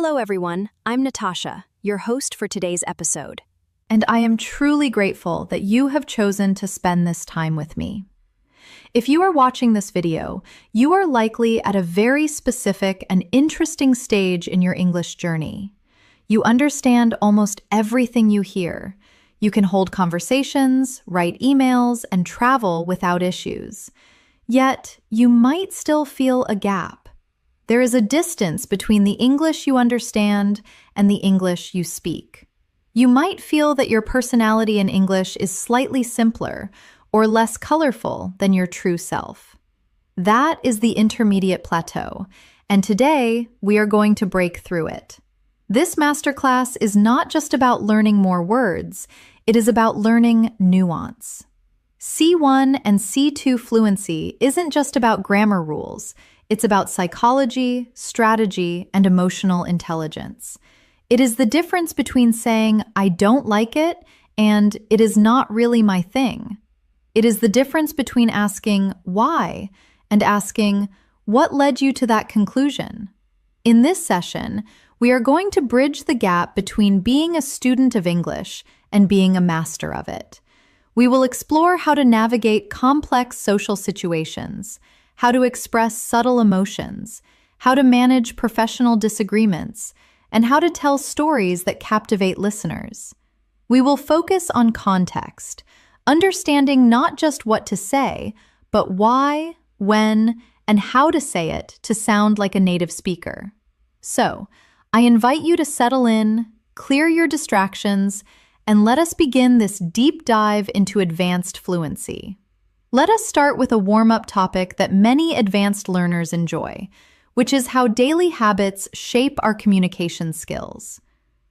Hello, everyone. I'm Natasha, your host for today's episode. And I am truly grateful that you have chosen to spend this time with me. If you are watching this video, you are likely at a very specific and interesting stage in your English journey. You understand almost everything you hear. You can hold conversations, write emails, and travel without issues. Yet, you might still feel a gap. There is a distance between the English you understand and the English you speak. You might feel that your personality in English is slightly simpler or less colorful than your true self. That is the intermediate plateau, and today we are going to break through it. This masterclass is not just about learning more words, it is about learning nuance. C1 and C2 fluency isn't just about grammar rules, it's about psychology, strategy, and emotional intelligence. It is the difference between saying, "I don't like it," and "it is not really my thing." It is the difference between asking, "Why?" and asking, "What led you to that conclusion?" In this session, we are going to bridge the gap between being a student of English and being a master of it. We will explore how to navigate complex social situations, how to express subtle emotions, how to manage professional disagreements, and how to tell stories that captivate listeners. We will focus on context, understanding not just what to say, but why, when, and how to say it to sound like a native speaker. So, I invite you to settle in, clear your distractions, and let us begin this deep dive into advanced fluency. Let us start with a warm-up topic that many advanced learners enjoy, which is how daily habits shape our communication skills.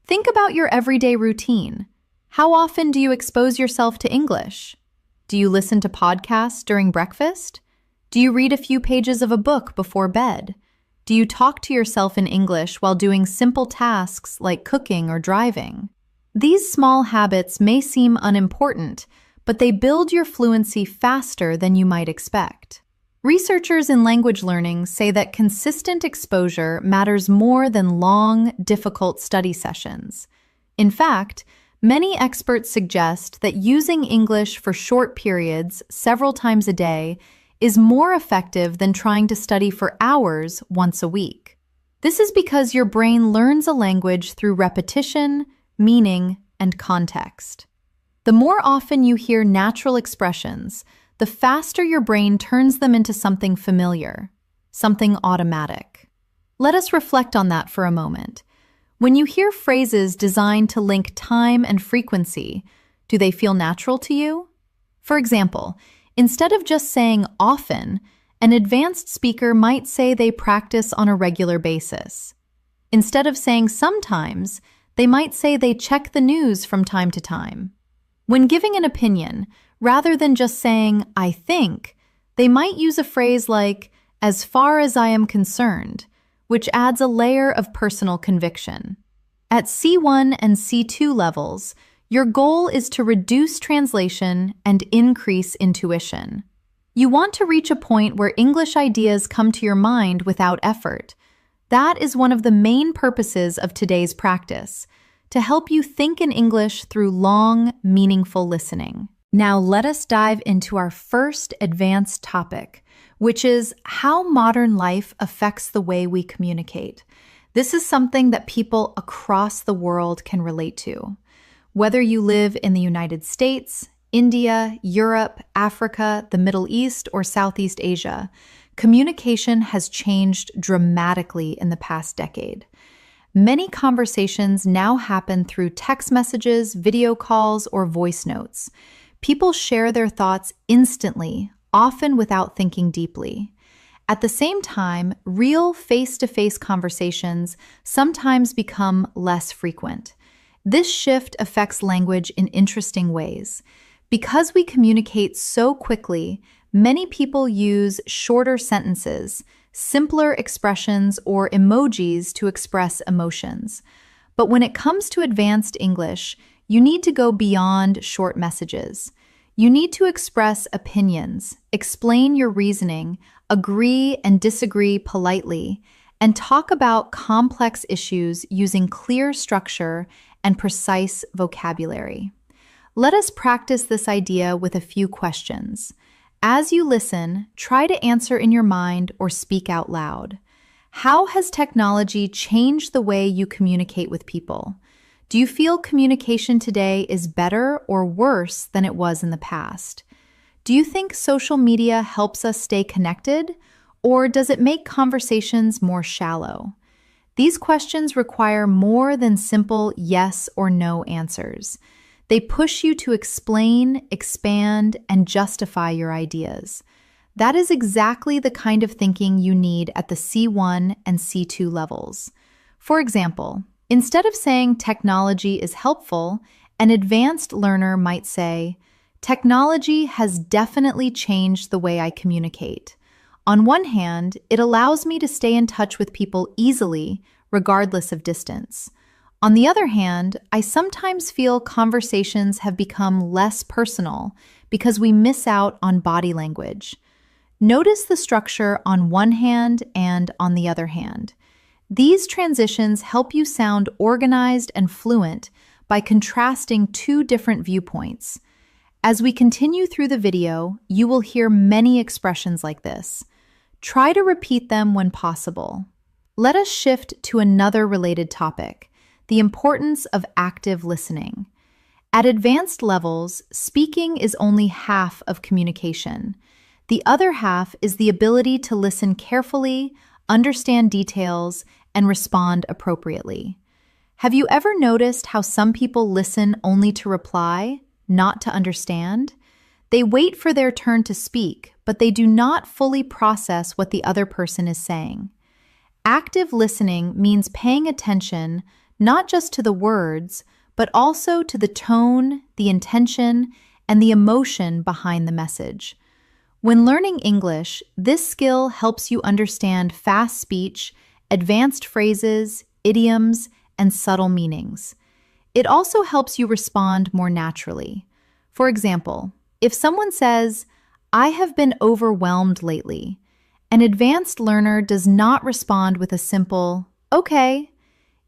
Think about your everyday routine. How often do you expose yourself to English? Do you listen to podcasts during breakfast? Do you read a few pages of a book before bed? Do you talk to yourself in English while doing simple tasks like cooking or driving? These small habits may seem unimportant, but they build your fluency faster than you might expect. Researchers in language learning say that consistent exposure matters more than long, difficult study sessions. In fact, many experts suggest that using English for short periods, several times a day, is more effective than trying to study for hours once a week. This is because your brain learns a language through repetition, meaning, and context. The more often you hear natural expressions, the faster your brain turns them into something familiar, something automatic. Let us reflect on that for a moment. When you hear phrases designed to link time and frequency, do they feel natural to you? For example, instead of just saying often, an advanced speaker might say they practice on a regular basis. Instead of saying sometimes, they might say they check the news from time to time. When giving an opinion, rather than just saying, "I think," they might use a phrase like, "as far as I am concerned," which adds a layer of personal conviction. At C1 and C2 levels, your goal is to reduce translation and increase intuition. You want to reach a point where English ideas come to your mind without effort. That is one of the main purposes of today's practice, to help you think in English through long, meaningful listening. Now let us dive into our first advanced topic, which is how modern life affects the way we communicate. This is something that people across the world can relate to. Whether you live in the United States, India, Europe, Africa, the Middle East, or Southeast Asia, communication has changed dramatically in the past decade. Many conversations now happen through text messages, video calls, or voice notes. People share their thoughts instantly, often without thinking deeply. At the same time, real face-to-face conversations sometimes become less frequent. This shift affects language in interesting ways. Because we communicate so quickly, many people use shorter sentences, simpler expressions, or emojis to express emotions. But when it comes to advanced English, you need to go beyond short messages. You need to express opinions, explain your reasoning, agree and disagree politely, and talk about complex issues using clear structure and precise vocabulary. Let us practice this idea with a few questions. As you listen, try to answer in your mind or speak out loud. How has technology changed the way you communicate with people? Do you feel communication today is better or worse than it was in the past? Do you think social media helps us stay connected, or does it make conversations more shallow? These questions require more than simple yes or no answers. They push you to explain, expand, and justify your ideas. That is exactly the kind of thinking you need at the C1 and C2 levels. For example, instead of saying technology is helpful, an advanced learner might say, technology has definitely changed the way I communicate. On one hand, it allows me to stay in touch with people easily, regardless of distance. On the other hand, I sometimes feel conversations have become less personal because we miss out on body language. Notice the structure on one hand and on the other hand. These transitions help you sound organized and fluent by contrasting two different viewpoints. As we continue through the video, you will hear many expressions like this. Try to repeat them when possible. Let us shift to another related topic: the importance of active listening. At advanced levels, speaking is only half of communication. The other half is the ability to listen carefully, understand details, and respond appropriately. Have you ever noticed how some people listen only to reply, not to understand? They wait for their turn to speak, but they do not fully process what the other person is saying. Active listening means paying attention not just to the words, but also to the tone, the intention, and the emotion behind the message. When learning English, this skill helps you understand fast speech, advanced phrases, idioms, and subtle meanings. It also helps you respond more naturally. For example, if someone says, "I have been overwhelmed lately," an advanced learner does not respond with a simple, "Okay."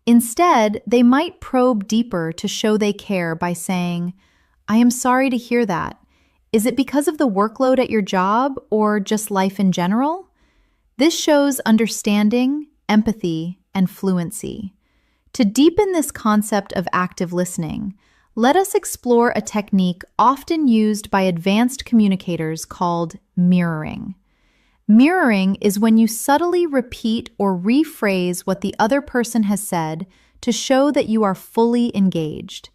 Instead, they might probe deeper to show they care by saying, "I am sorry to hear that. Is it because of the workload at your job or just life in general?" This shows understanding, empathy, and fluency. To deepen this concept of active listening, let us explore a technique often used by advanced communicators called mirroring. Mirroring is when you subtly repeat or rephrase what the other person has said to show that you are fully engaged.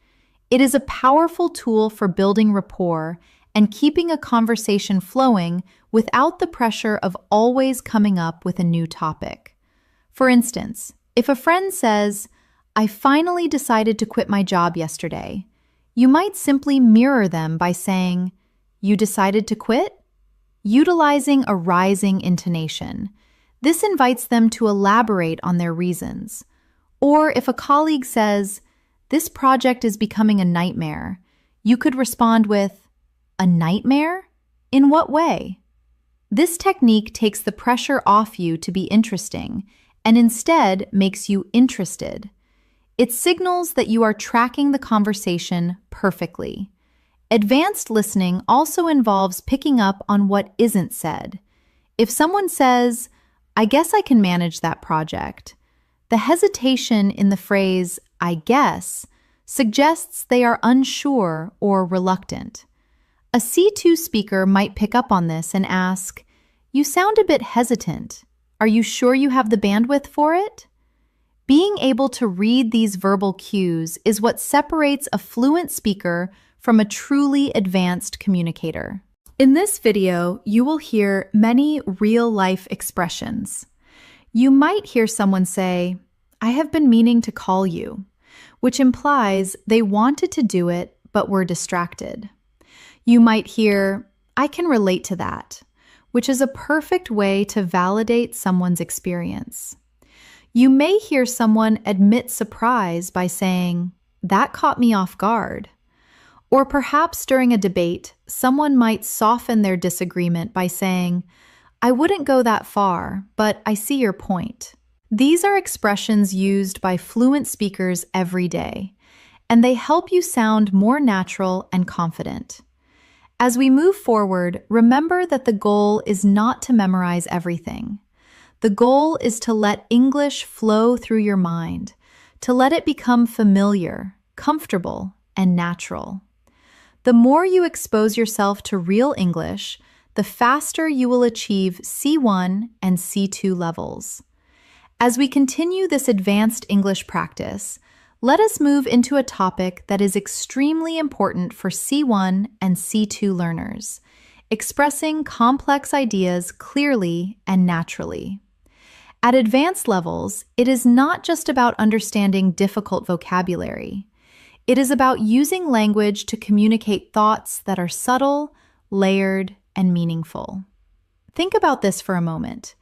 It is a powerful tool for building rapport and keeping a conversation flowing without the pressure of always coming up with a new topic. For instance, if a friend says, "I finally decided to quit my job yesterday," you might simply mirror them by saying, "You decided to quit?" Utilizing a rising intonation. This invites them to elaborate on their reasons. Or if a colleague says, "This project is becoming a nightmare," you could respond with, "A nightmare? In what way?" This technique takes the pressure off you to be interesting and instead makes you interested. It signals that you are tracking the conversation perfectly. Advanced listening also involves picking up on what isn't said. If someone says, "I guess I can manage that project," the hesitation in the phrase, "I guess," suggests they are unsure or reluctant. A C2 speaker might pick up on this and ask, "You sound a bit hesitant. Are you sure you have the bandwidth for it?" Being able to read these verbal cues is what separates a fluent speaker from a truly advanced communicator. In this video, you will hear many real-life expressions. You might hear someone say, "I have been meaning to call you," which implies they wanted to do it but were distracted. You might hear, "I can relate to that," which is a perfect way to validate someone's experience. You may hear someone admit surprise by saying, "That caught me off guard." Or perhaps during a debate, someone might soften their disagreement by saying, "I wouldn't go that far, but I see your point." These are expressions used by fluent speakers every day, and they help you sound more natural and confident. As we move forward, remember that the goal is not to memorize everything. The goal is to let English flow through your mind, to let it become familiar, comfortable, and natural. The more you expose yourself to real English, the faster you will achieve C1 and C2 levels. As we continue this advanced English practice, let us move into a topic that is extremely important for C1 and C2 learners: expressing complex ideas clearly and naturally. At advanced levels, it is not just about understanding difficult vocabulary. It is about using language to communicate thoughts that are subtle, layered, and meaningful. Think about this for a moment.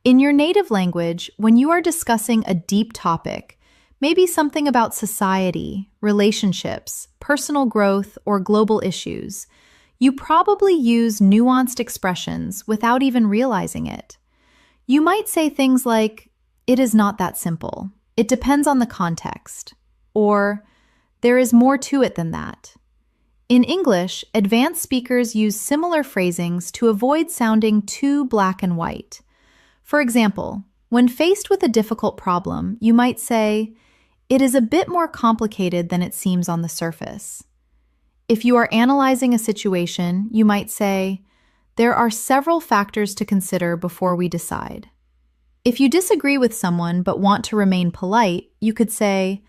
In your native language, when you are discussing a deep topic, maybe something about society, relationships, personal growth, or global issues, you probably use nuanced expressions without even realizing it. You might say things like, "It is not that simple. It depends on the context," or "There is more to it than that." In English, advanced speakers use similar phrasings to avoid sounding too black and white. For example, when faced with a difficult problem, you might say, "It is a bit more complicated than it seems on the surface." If you are analyzing a situation, you might say, "There are several factors to consider before we decide." If you disagree with someone but want to remain polite, you could say,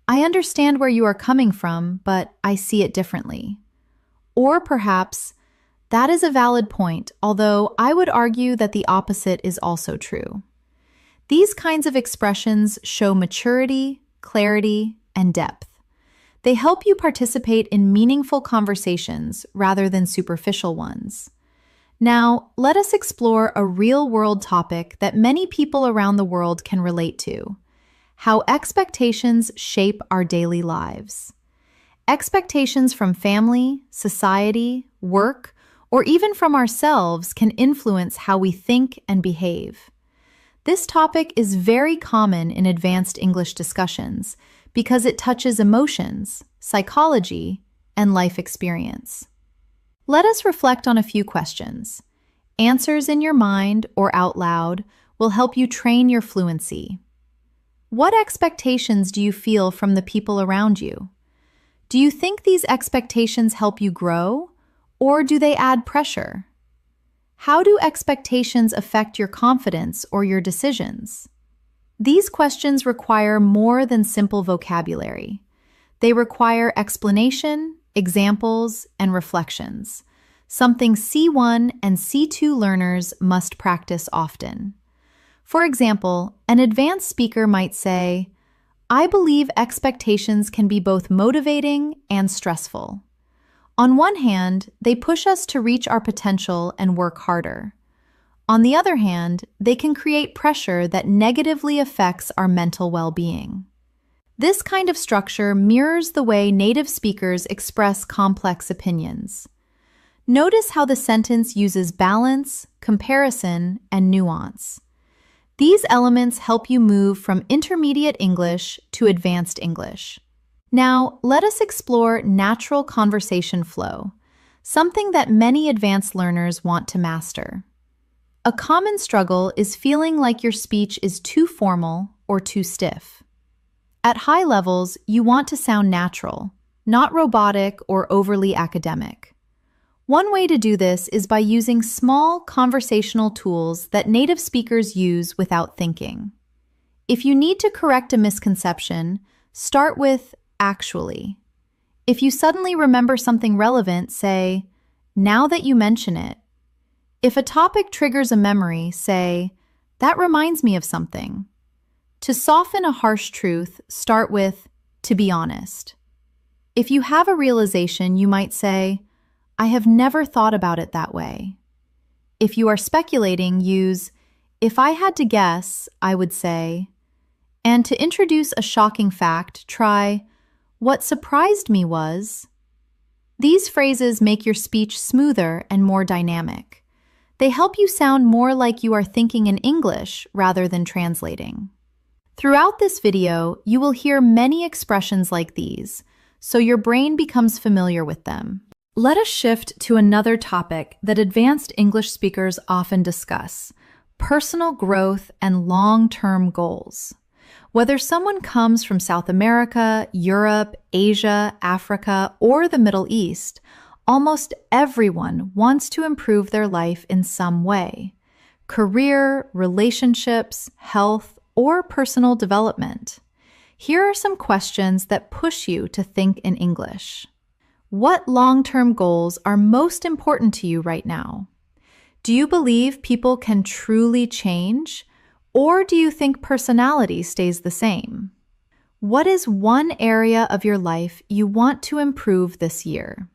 "I understand where you are coming from, but I see it differently." Or perhaps, "That is a valid point, although I would argue that the opposite is also true." These kinds of expressions show maturity, clarity, and depth. They help you participate in meaningful conversations rather than superficial ones. Now, let us explore a real-world topic that many people around the world can relate to: how expectations shape our daily lives. Expectations from family, society, work, or even from ourselves can influence how we think and behave. This topic is very common in advanced English discussions because it touches emotions, psychology, and life experience. Let us reflect on a few questions. Answers in your mind or out loud will help you train your fluency. What expectations do you feel from the people around you? Do you think these expectations help you grow, or do they add pressure? How do expectations affect your confidence or your decisions? These questions require more than simple vocabulary. They require explanation, examples, and reflections, something C1 and C2 learners must practice often. For example, an advanced speaker might say, "I believe expectations can be both motivating and stressful." On one hand, they push us to reach our potential and work harder. On the other hand, they can create pressure that negatively affects our mental well-being. This kind of structure mirrors the way native speakers express complex opinions. Notice how the sentence uses balance, comparison, and nuance. These elements help you move from intermediate English to advanced English. Now, let us explore natural conversation flow, something that many advanced learners want to master. A common struggle is feeling like your speech is too formal or too stiff. At high levels, you want to sound natural, not robotic or overly academic. One way to do this is by using small conversational tools that native speakers use without thinking. If you need to correct a misconception, start with "actually." If you suddenly remember something relevant, say, "Now that you mention it." If a topic triggers a memory, say, "That reminds me of something." To soften a harsh truth, start with "to be honest." If you have a realization, you might say, "I have never thought about it that way." If you are speculating, use "if I had to guess, I would say." And to introduce a shocking fact, try "what surprised me was." These phrases make your speech smoother and more dynamic. They help you sound more like you are thinking in English rather than translating. Throughout this video, you will hear many expressions like these, so your brain becomes familiar with them. Let us shift to another topic that advanced English speakers often discuss: personal growth and long-term goals. Whether someone comes from South America, Europe, Asia, Africa, or the Middle East, almost everyone wants to improve their life in some way: career, relationships, health, or personal development. Here are some questions that push you to think in English. What long-term goals are most important to you right now? Do you believe people can truly change, or do you think personality stays the same? What is one area of your life you want to improve this year?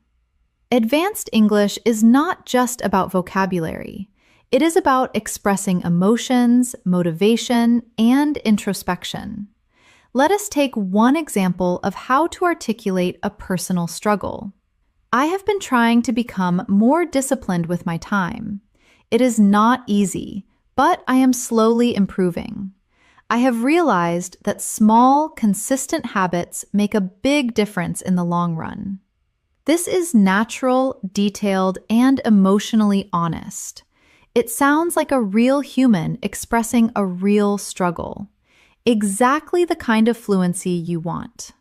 Advanced English is not just about vocabulary. It is about expressing emotions, motivation, and introspection. Let us take one example of how to articulate a personal struggle. I have been trying to become more disciplined with my time. It is not easy, but I am slowly improving. I have realized that small, consistent habits make a big difference in the long run. This is natural, detailed, and emotionally honest. It sounds like a real human expressing a real struggle. Exactly the kind of fluency you want.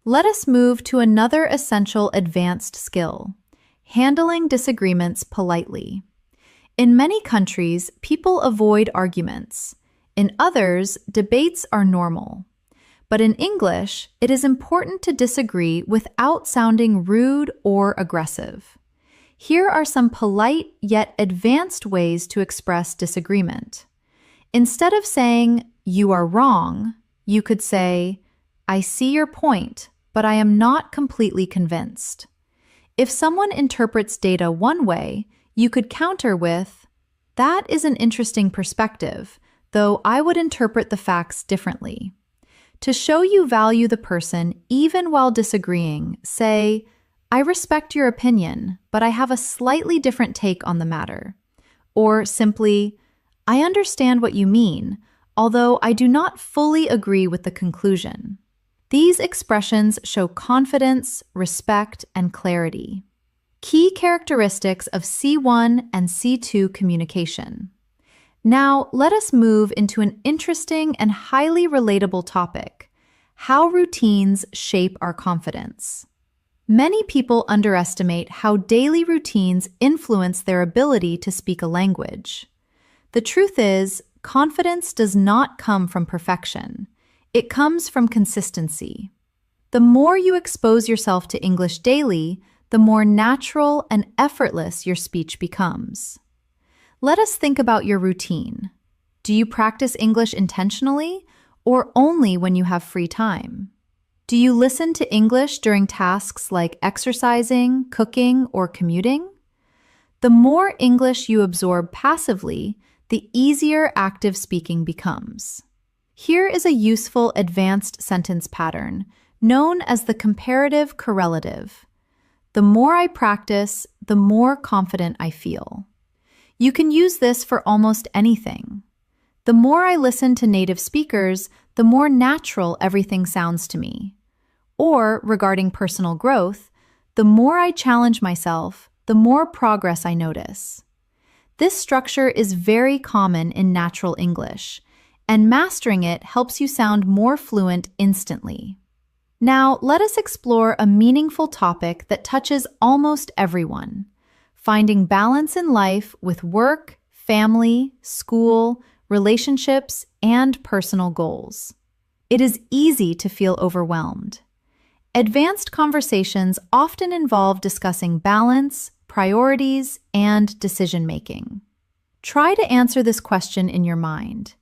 Let us move to another essential advanced skill: handling disagreements politely. In many countries, people avoid arguments. In others, debates are normal. But in English, it is important to disagree without sounding rude or aggressive. Here are some polite yet advanced ways to express disagreement. Instead of saying, "You are wrong," you could say, "I see your point, but I am not completely convinced." If someone interprets data one way, you could counter with, "That is an interesting perspective, though I would interpret the facts differently." To show you value the person even while disagreeing, say, "I respect your opinion, but I have a slightly different take on the matter." Or simply, "I understand what you mean, although I do not fully agree with the conclusion." These expressions show confidence, respect, and clarity. Key characteristics of C1 and C2 communication. Now, let us move into an interesting and highly relatable topic: how routines shape our confidence. Many people underestimate how daily routines influence their ability to speak a language. The truth is, confidence does not come from perfection. It comes from consistency. The more you expose yourself to English daily, the more natural and effortless your speech becomes. Let us think about your routine. Do you practice English intentionally, or only when you have free time? Do you listen to English during tasks like exercising, cooking, or commuting? The more English you absorb passively, the easier active speaking becomes. Here is a useful advanced sentence pattern known as the comparative correlative. The more I practice, the more confident I feel. You can use this for almost anything. The more I listen to native speakers, the more natural everything sounds to me. Or, regarding personal growth, the more I challenge myself, the more progress I notice. This structure is very common in natural English, and mastering it helps you sound more fluent instantly. Now, let us explore a meaningful topic that touches almost everyone: finding balance in life with work, family, school, relationships, and personal goals. It is easy to feel overwhelmed. Advanced conversations often involve discussing balance, priorities, and decision-making. Try to answer this question in your mind.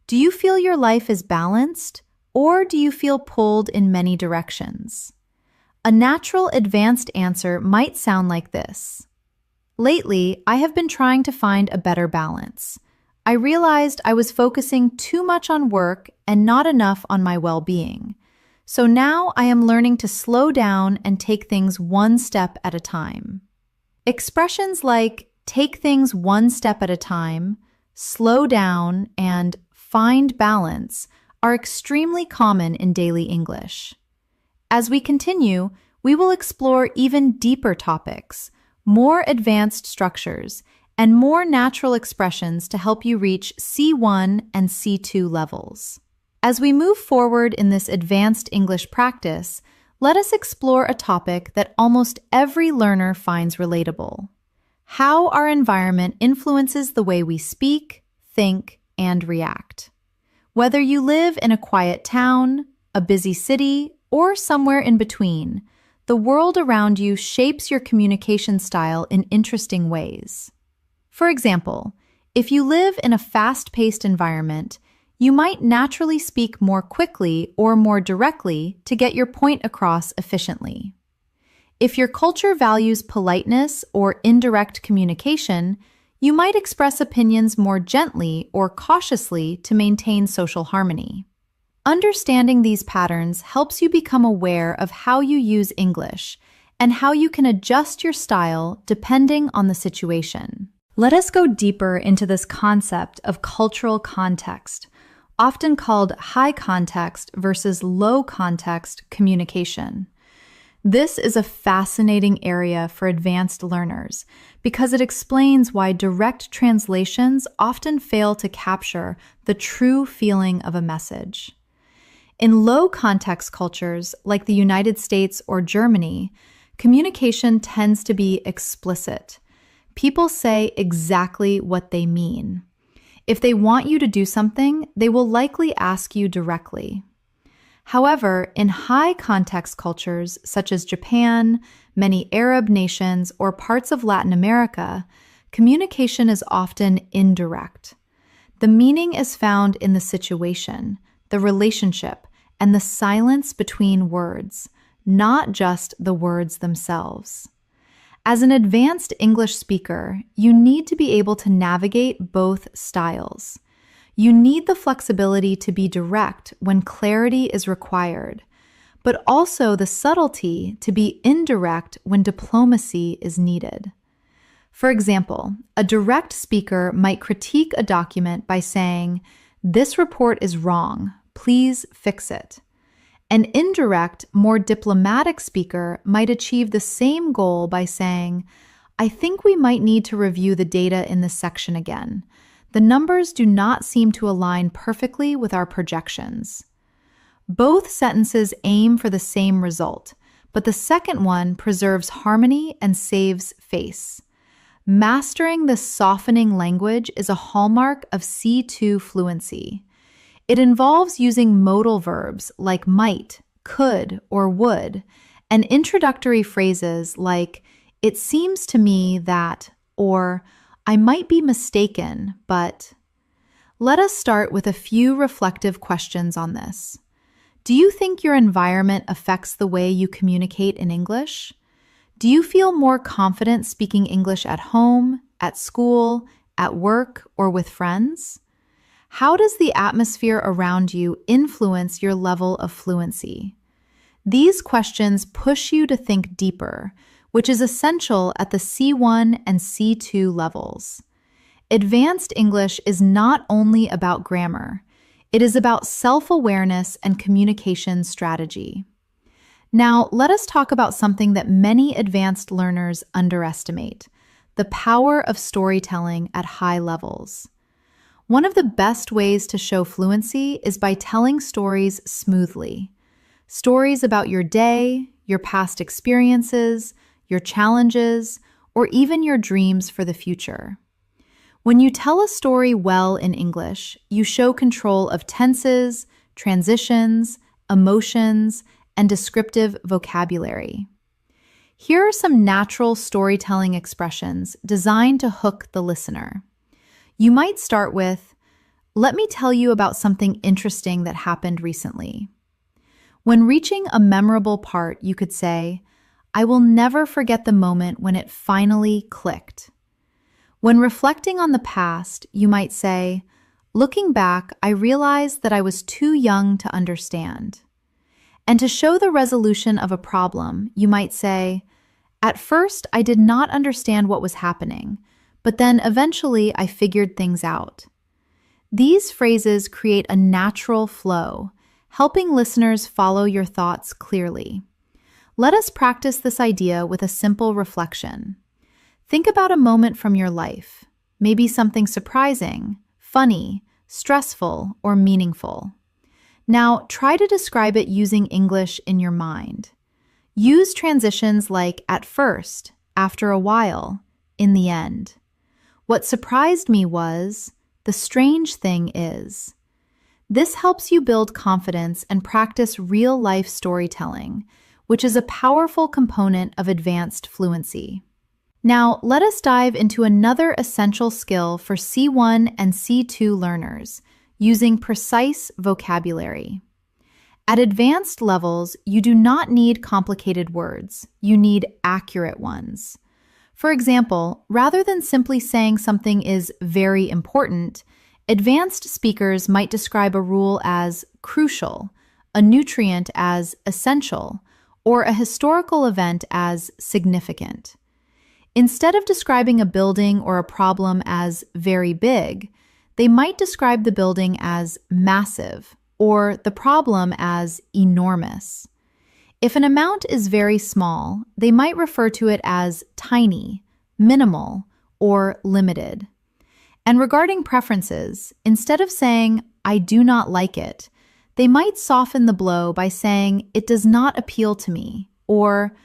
Do you feel your life is balanced, or do you feel pulled in many directions? A natural advanced answer might sound like this: "Lately, I have been trying to find a better balance. I realized I was focusing too much on work and not enough on my well-being. So now I am learning to slow down and take things one step at a time." Expressions like "take things one step at a time," "slow down," and "find balance" are extremely common in daily English. As we continue, we will explore even deeper topics, more advanced structures, and more natural expressions to help you reach C1 and C2 levels. As we move forward in this advanced English practice, let us explore a topic that almost every learner finds relatable: how our environment influences the way we speak, think, and react. Whether you live in a quiet town, a busy city, or somewhere in between, the world around you shapes your communication style in interesting ways. For example, if you live in a fast-paced environment, you might naturally speak more quickly or more directly to get your point across efficiently. If your culture values politeness or indirect communication, you might express opinions more gently or cautiously to maintain social harmony. Understanding these patterns helps you become aware of how you use English and how you can adjust your style depending on the situation. Let us go deeper into this concept of cultural context, often called high context versus low context communication. This is a fascinating area for advanced learners because it explains why direct translations often fail to capture the true feeling of a message. In low context cultures like the United States or Germany, communication tends to be explicit. People say exactly what they mean. If they want you to do something, they will likely ask you directly. However, in high context cultures such as Japan, many Arab nations, or parts of Latin America, communication is often indirect. The meaning is found in the situation, the relationship, and the silence between words, not just the words themselves. As an advanced English speaker, you need to be able to navigate both styles. You need the flexibility to be direct when clarity is required, but also the subtlety to be indirect when diplomacy is needed. For example, a direct speaker might critique a document by saying, "This report is wrong, please fix it." An indirect, more diplomatic speaker might achieve the same goal by saying, "I think we might need to review the data in this section again. The numbers do not seem to align perfectly with our projections." Both sentences aim for the same result, but the second one preserves harmony and saves face. Mastering this softening language is a hallmark of C2 fluency. It involves using modal verbs like might, could, or would, and introductory phrases like, "It seems to me that," or "I might be mistaken, but." Let us start with a few reflective questions on this. Do you think your environment affects the way you communicate in English? Do you feel more confident speaking English at home, at school, at work, or with friends? How does the atmosphere around you influence your level of fluency? These questions push you to think deeper, which is essential at the C1 and C2 levels. Advanced English is not only about grammar, it is about self-awareness and communication strategy. Now, let us talk about something that many advanced learners underestimate: the power of storytelling at high levels. One of the best ways to show fluency is by telling stories smoothly. Stories about your day, your past experiences, your challenges, or even your dreams for the future. When you tell a story well in English, you show control of tenses, transitions, emotions, and descriptive vocabulary. Here are some natural storytelling expressions designed to hook the listener. You might start with, "Let me tell you about something interesting that happened recently." When reaching a memorable part, you could say, "I will never forget the moment when it finally clicked." When reflecting on the past, you might say, "Looking back, I realized that I was too young to understand." And to show the resolution of a problem, you might say, "At first, I did not understand what was happening, but then eventually I figured things out." These phrases create a natural flow, helping listeners follow your thoughts clearly. Let us practice this idea with a simple reflection. Think about a moment from your life, maybe something surprising, funny, stressful, or meaningful. Now, try to describe it using English in your mind. Use transitions like at first, after a while, in the end. What surprised me was, the strange thing is. This helps you build confidence and practice real-life storytelling, which is a powerful component of advanced fluency. Now, let us dive into another essential skill for C1 and C2 learners, using precise vocabulary. At advanced levels, you do not need complicated words. You need accurate ones. For example, rather than simply saying something is very important, advanced speakers might describe a rule as crucial, a nutrient as essential, or a historical event as significant. Instead of describing a building or a problem as very big, they might describe the building as massive or the problem as enormous. If an amount is very small, they might refer to it as tiny, minimal, or limited. And regarding preferences, instead of saying, "I do not like it," they might soften the blow by saying, "It does not appeal to me," or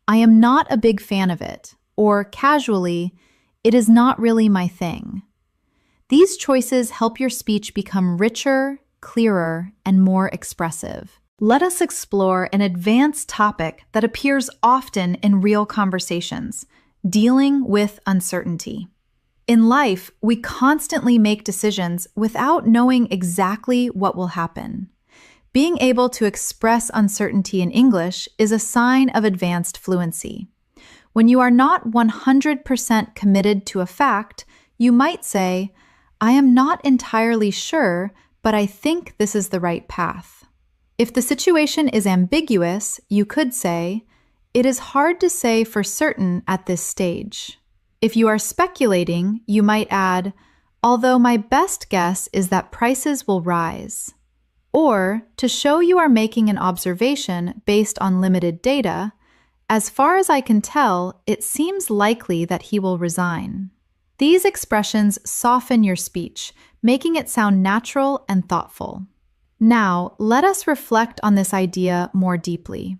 "I am not a big fan of it," or casually, "It is not really my thing." These choices help your speech become richer, clearer, and more expressive. Let us explore an advanced topic that appears often in real conversations: dealing with uncertainty. In life, we constantly make decisions without knowing exactly what will happen. Being able to express uncertainty in English is a sign of advanced fluency. When you are not 100% committed to a fact, you might say, "I am not entirely sure, but I think this is the right path." If the situation is ambiguous, you could say, "It is hard to say for certain at this stage." If you are speculating, you might add, "Although my best guess is that prices will rise." Or, to show you are making an observation based on limited data, "As far as I can tell, it seems likely that he will resign." These expressions soften your speech, making it sound natural and thoughtful. Now, let us reflect on this idea more deeply.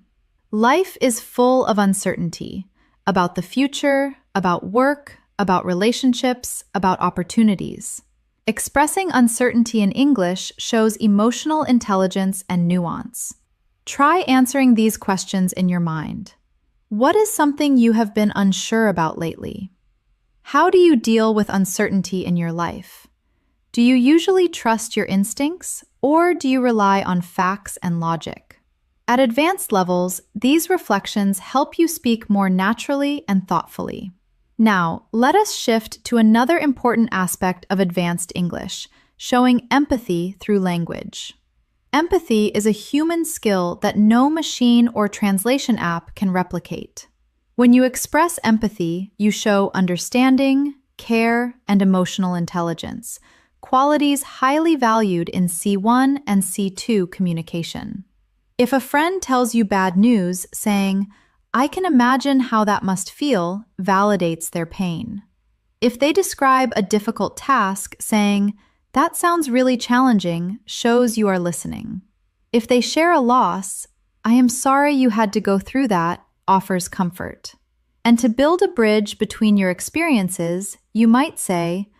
Life is full of uncertainty about the future, about work, about relationships, about opportunities. Expressing uncertainty in English shows emotional intelligence and nuance. Try answering these questions in your mind. What is something you have been unsure about lately? How do you deal with uncertainty in your life? Do you usually trust your instincts, or do you rely on facts and logic? At advanced levels, these reflections help you speak more naturally and thoughtfully. Now, let us shift to another important aspect of advanced English, showing empathy through language. Empathy is a human skill that no machine or translation app can replicate. When you express empathy, you show understanding, care, and emotional intelligence, qualities highly valued in C1 and C2 communication. If a friend tells you bad news, saying, "I can imagine how that must feel," validates their pain. If they describe a difficult task, saying, "That sounds really challenging," shows you are listening. If they share a loss, "I am sorry you had to go through that," offers comfort. And to build a bridge between your experiences, you might say,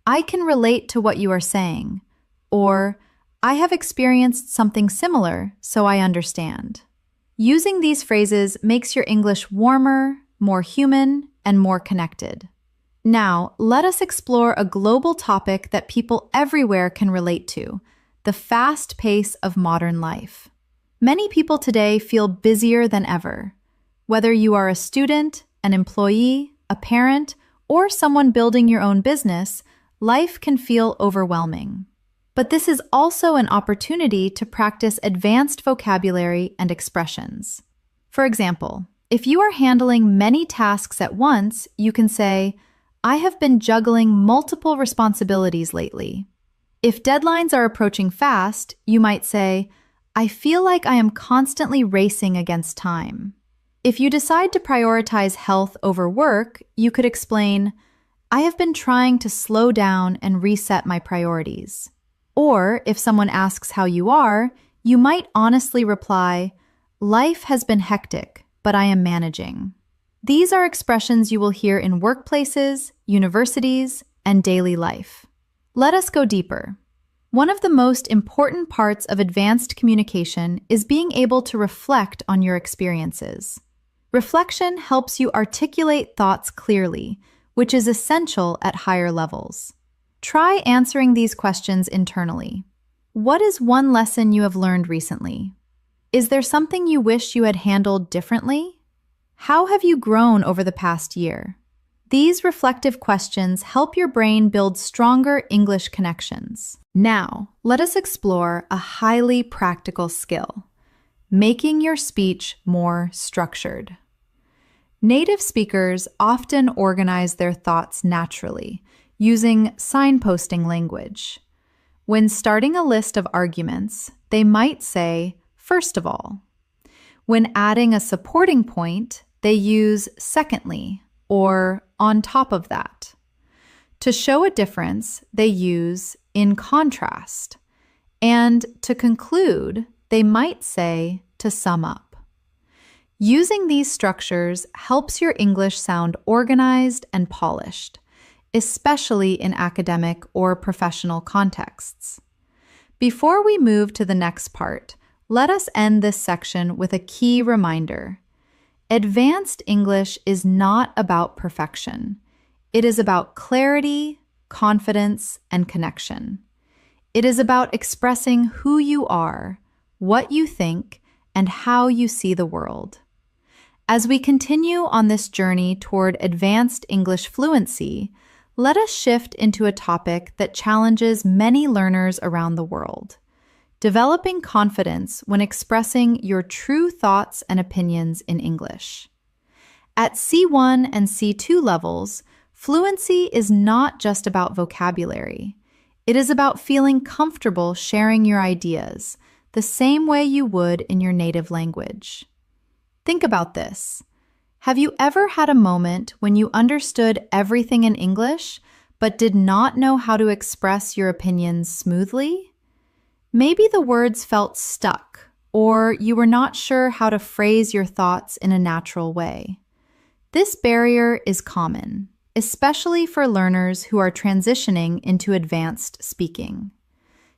"I can relate to what you are saying," or "I have experienced something similar, so I understand." Using these phrases makes your English warmer, more human, and more connected. Now, let us explore a global topic that people everywhere can relate to: the fast pace of modern life. Many people today feel busier than ever. Whether you are a student, an employee, a parent, or someone building your own business, life can feel overwhelming. But this is also an opportunity to practice advanced vocabulary and expressions. For example, if you are handling many tasks at once, you can say, "I have been juggling multiple responsibilities lately." If deadlines are approaching fast, you might say, I feel like I am constantly racing against time. If you decide to prioritize health over work, you could explain, I have been trying to slow down and reset my priorities. Or if someone asks how you are, you might honestly reply, life has been hectic, but I am managing. These are expressions you will hear in workplaces, universities, and daily life. Let us go deeper. One of the most important parts of advanced communication is being able to reflect on your experiences. Reflection helps you articulate thoughts clearly, which is essential at higher levels. Try answering these questions internally. What is one lesson you have learned recently? Is there something you wish you had handled differently? How have you grown over the past year? These reflective questions help your brain build stronger English connections. Now, let us explore a highly practical skill: making your speech more structured. Native speakers often organize their thoughts naturally, using signposting language. When starting a list of arguments, they might say, first of all. When adding a supporting point, they use secondly or on top of that. To show a difference, they use in contrast. And to conclude, they might say to sum up. Using these structures helps your English sound organized and polished, especially in academic or professional contexts. Before we move to the next part, let us end this section with a key reminder. Advanced English is not about perfection. It is about clarity, confidence, and connection. It is about expressing who you are, what you think, and how you see the world. As we continue on this journey toward advanced English fluency, let us shift into a topic that challenges many learners around the world: developing confidence when expressing your true thoughts and opinions in English. At C1 and C2 levels, fluency is not just about vocabulary. It is about feeling comfortable sharing your ideas the same way you would in your native language. Think about this. Have you ever had a moment when you understood everything in English but did not know how to express your opinions smoothly? Maybe the words felt stuck, or you were not sure how to phrase your thoughts in a natural way. This barrier is common, especially for learners who are transitioning into advanced speaking.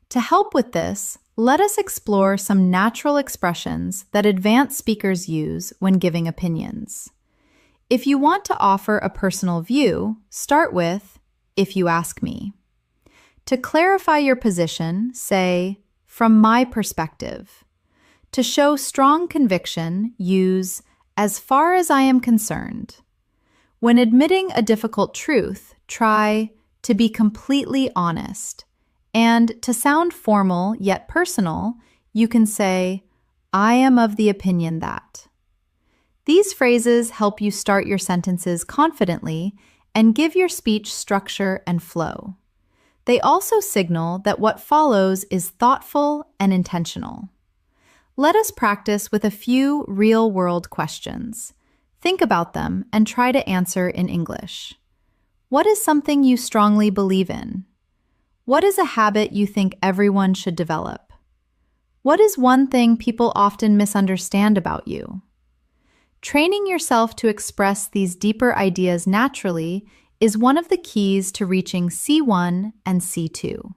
To help with this, let us explore some natural expressions that advanced speakers use when giving opinions. If you want to offer a personal view, start with, if you ask me. To clarify your position, say, from my perspective. To show strong conviction, use, as far as I am concerned. When admitting a difficult truth, try to be completely honest. And to sound formal yet personal, you can say, I am of the opinion that. These phrases help you start your sentences confidently and give your speech structure and flow. They also signal that what follows is thoughtful and intentional. Let us practice with a few real-world questions. Think about them and try to answer in English. What is something you strongly believe in? What is a habit you think everyone should develop? What is one thing people often misunderstand about you? Training yourself to express these deeper ideas naturally is one of the keys to reaching C1 and C2.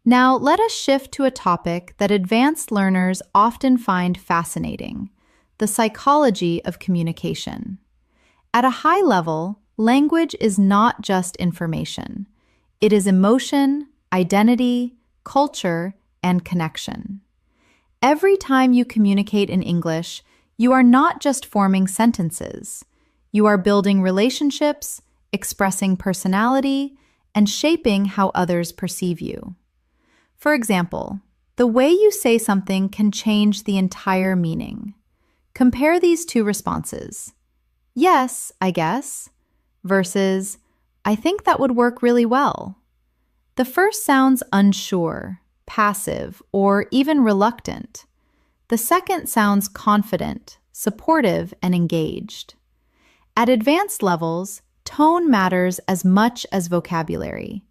Now, let us shift to a topic that advanced learners often find fascinating: the psychology of communication. At a high level, language is not just information. It is emotion, identity, culture, and connection. Every time you communicate in English, you are not just forming sentences. You are building relationships, expressing personality, and shaping how others perceive you. For example, the way you say something can change the entire meaning. Compare these two responses. Yes, I guess, versus I think that would work really well. The first sounds unsure, passive, or even reluctant. The second sounds confident, supportive, and engaged. At advanced levels, tone matters as much as vocabulary.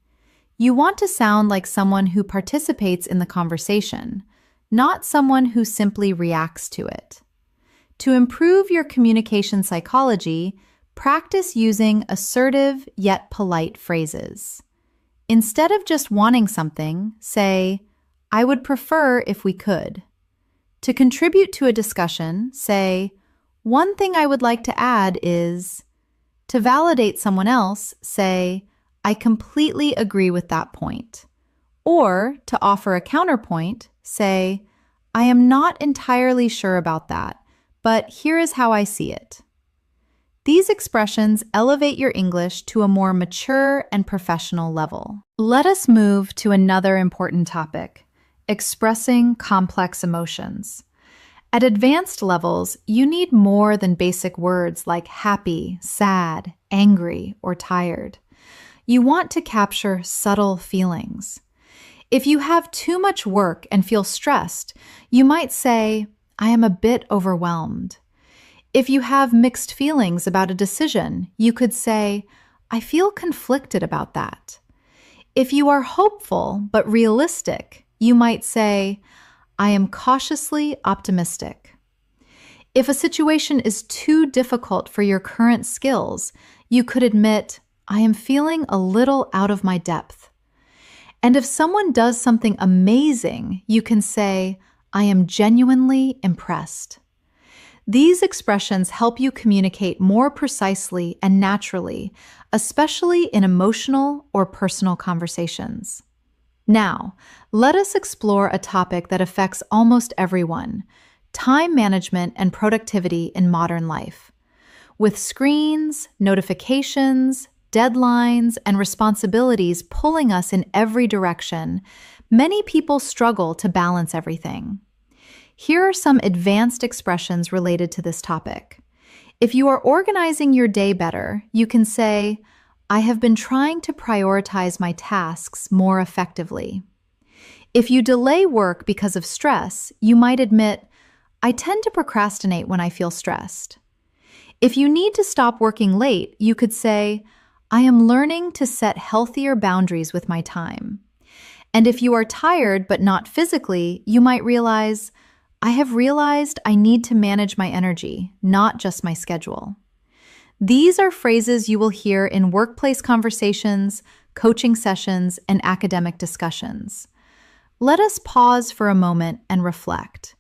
You want to sound like someone who participates in the conversation, not someone who simply reacts to it. To improve your communication psychology, practice using assertive yet polite phrases. Instead of just wanting something, say, "I would prefer if we could." To contribute to a discussion, say, "One thing I would like to add is." To validate someone else, say, "I completely agree with that point." Or, to offer a counterpoint, say, "I am not entirely sure about that, but here is how I see it." These expressions elevate your English to a more mature and professional level. Let us move to another important topic: expressing complex emotions. At advanced levels, you need more than basic words like happy, sad, angry, or tired. You want to capture subtle feelings. If you have too much work and feel stressed, you might say, "I am a bit overwhelmed." If you have mixed feelings about a decision, you could say, "I feel conflicted about that." If you are hopeful but realistic, you might say, "I am cautiously optimistic." If a situation is too difficult for your current skills, you could admit, "I am feeling a little out of my depth." And if someone does something amazing, you can say, "I am genuinely impressed." These expressions help you communicate more precisely and naturally, especially in emotional or personal conversations. Now, let us explore a topic that affects almost everyone: time management and productivity in modern life. With screens, notifications, deadlines, and responsibilities pulling us in every direction, many people struggle to balance everything. Here are some advanced expressions related to this topic. If you are organizing your day better, you can say, "I have been trying to prioritize my tasks more effectively." If you delay work because of stress, you might admit, "I tend to procrastinate when I feel stressed." If you need to stop working late, you could say, "I am learning to set healthier boundaries with my time." And if you are tired but not physically, you might realize, "I have realized I need to manage my energy, not just my schedule." These are phrases you will hear in workplace conversations, coaching sessions, and academic discussions. Let us pause for a moment and reflect.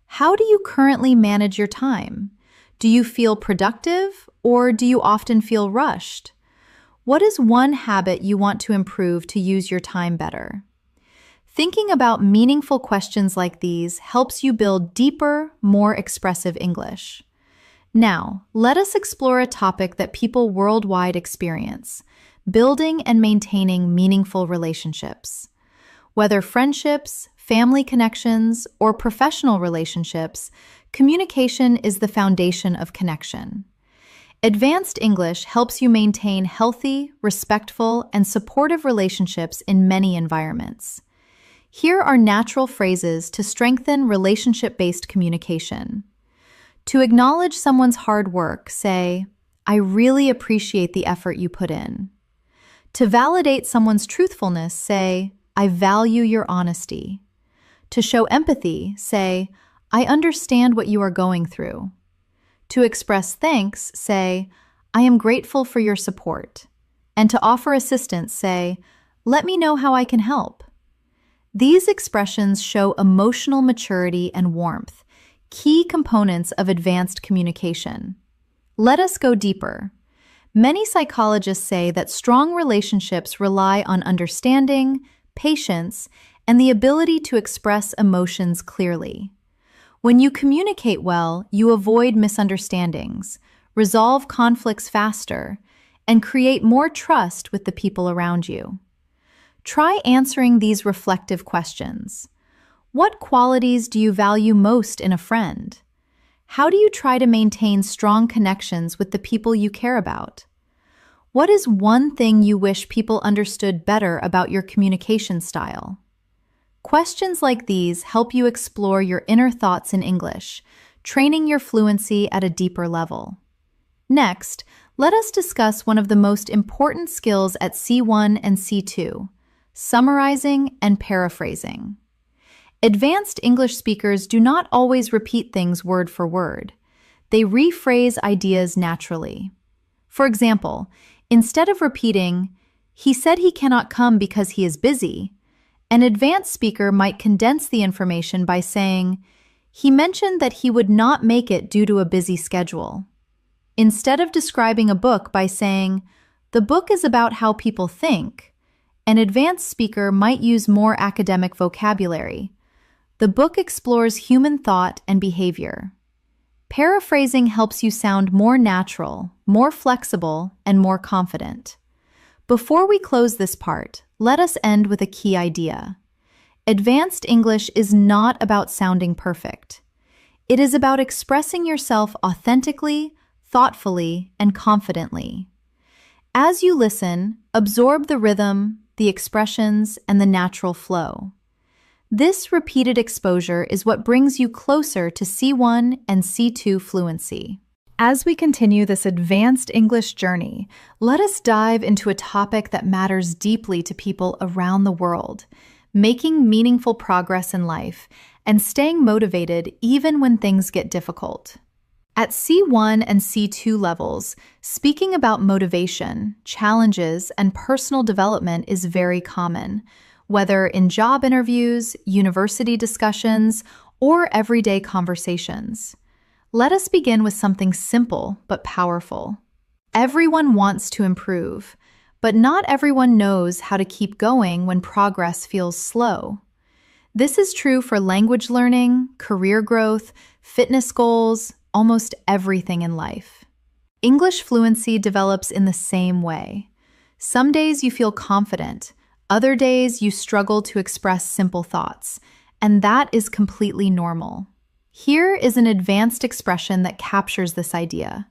How do you currently manage your time? Do you feel productive, or do you often feel rushed? What is one habit you want to improve to use your time better? Thinking about meaningful questions like these helps you build deeper, more expressive English. Now, let us explore a topic that people worldwide experience: building and maintaining meaningful relationships. Whether friendships, family connections, or professional relationships, communication is the foundation of connection. Advanced English helps you maintain healthy, respectful, and supportive relationships in many environments. Here are natural phrases to strengthen relationship-based communication. To acknowledge someone's hard work, say, "I really appreciate the effort you put in." To validate someone's truthfulness, say, "I value your honesty." To show empathy, say, "I understand what you are going through." To express thanks, say, "I am grateful for your support." And to offer assistance, say, "Let me know how I can help." These expressions show emotional maturity and warmth, key components of advanced communication. Let us go deeper. Many psychologists say that strong relationships rely on understanding, patience, and the ability to express emotions clearly. When you communicate well, you avoid misunderstandings, resolve conflicts faster, and create more trust with the people around you. Try answering these reflective questions. What qualities do you value most in a friend? How do you try to maintain strong connections with the people you care about? What is one thing you wish people understood better about your communication style? Questions like these help you explore your inner thoughts in English, training your fluency at a deeper level. Next, let us discuss one of the most important skills at C1 and C2, summarizing and paraphrasing. Advanced English speakers do not always repeat things word for word. They rephrase ideas naturally. For example, instead of repeating, "He said he cannot come because he is busy," an advanced speaker might condense the information by saying, "He mentioned that he would not make it due to a busy schedule." Instead of describing a book by saying, "The book is about how people think," an advanced speaker might use more academic vocabulary. "The book explores human thought and behavior." Paraphrasing helps you sound more natural, more flexible, and more confident. Before we close this part, let us end with a key idea. Advanced English is not about sounding perfect. It is about expressing yourself authentically, thoughtfully, and confidently. As you listen, absorb the rhythm, the expressions, and the natural flow. This repeated exposure is what brings you closer to C1 and C2 fluency. As we continue this advanced English journey, let us dive into a topic that matters deeply to people around the world, making meaningful progress in life and staying motivated even when things get difficult. At C1 and C2 levels, speaking about motivation, challenges, and personal development is very common, whether in job interviews, university discussions, or everyday conversations. Let us begin with something simple but powerful. Everyone wants to improve, but not everyone knows how to keep going when progress feels slow. This is true for language learning, career growth, fitness goals, almost everything in life. English fluency develops in the same way. Some days you feel confident, other days you struggle to express simple thoughts, and that is completely normal. Here is an advanced expression that captures this idea.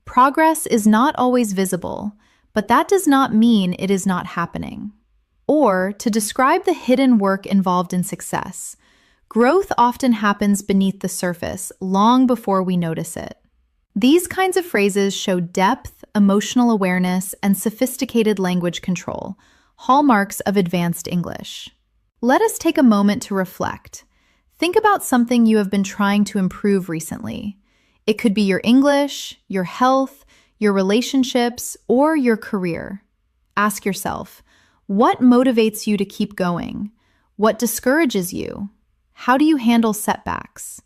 Progress is not always visible, but that does not mean it is not happening. Or, to describe the hidden work involved in success, growth often happens beneath the surface long before we notice it. These kinds of phrases show depth, emotional awareness, and sophisticated language control, hallmarks of advanced English. Let us take a moment to reflect. Think about something you have been trying to improve recently. It could be your English, your health, your relationships, or your career. Ask yourself, what motivates you to keep going? What discourages you? How do you handle setbacks?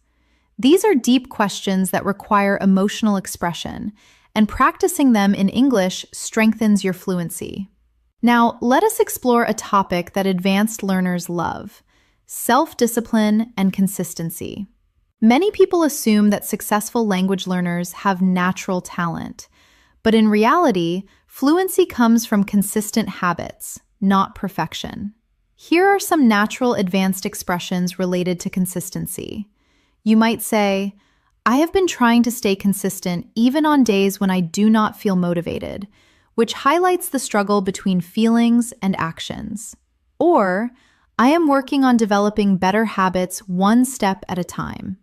These are deep questions that require emotional expression, and practicing them in English strengthens your fluency. Now, let us explore a topic that advanced learners love: self-discipline and consistency. Many people assume that successful language learners have natural talent, but in reality, fluency comes from consistent habits, not perfection. Here are some natural advanced expressions related to consistency. You might say, "I have been trying to stay consistent even on days when I do not feel motivated," which highlights the struggle between feelings and actions. Or, "I am working on developing better habits one step at a time."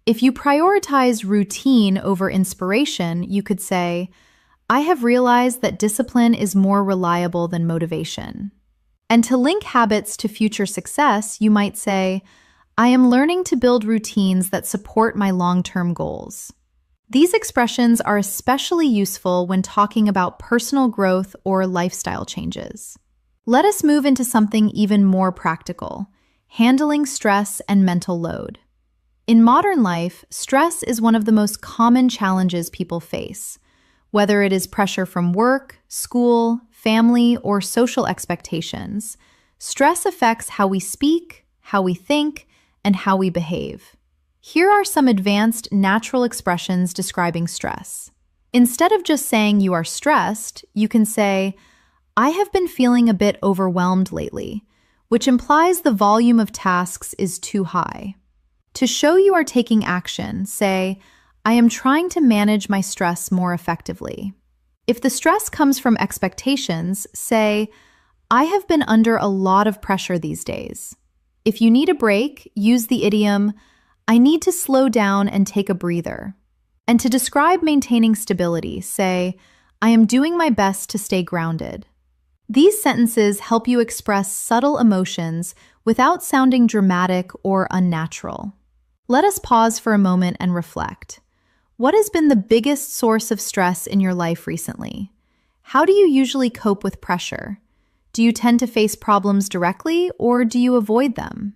If you prioritize routine over inspiration, you could say, "I have realized that discipline is more reliable than motivation." And to link habits to future success, you might say, "I am learning to build routines that support my long-term goals." These expressions are especially useful when talking about personal growth or lifestyle changes. Let us move into something even more practical: handling stress and mental load. In modern life, stress is one of the most common challenges people face. Whether it is pressure from work, school, family, or social expectations, stress affects how we speak, how we think, and how we behave. Here are some advanced natural expressions describing stress. Instead of just saying you are stressed, you can say, "I have been feeling a bit overwhelmed lately," which implies the volume of tasks is too high. To show you are taking action, say, "I am trying to manage my stress more effectively." If the stress comes from expectations, say, I have been under a lot of pressure these days. If you need a break, use the idiom, I need to slow down and take a breather. And to describe maintaining stability, say, I am doing my best to stay grounded. These sentences help you express subtle emotions without sounding dramatic or unnatural. Let us pause for a moment and reflect. What has been the biggest source of stress in your life recently? How do you usually cope with pressure? Do you tend to face problems directly, or do you avoid them?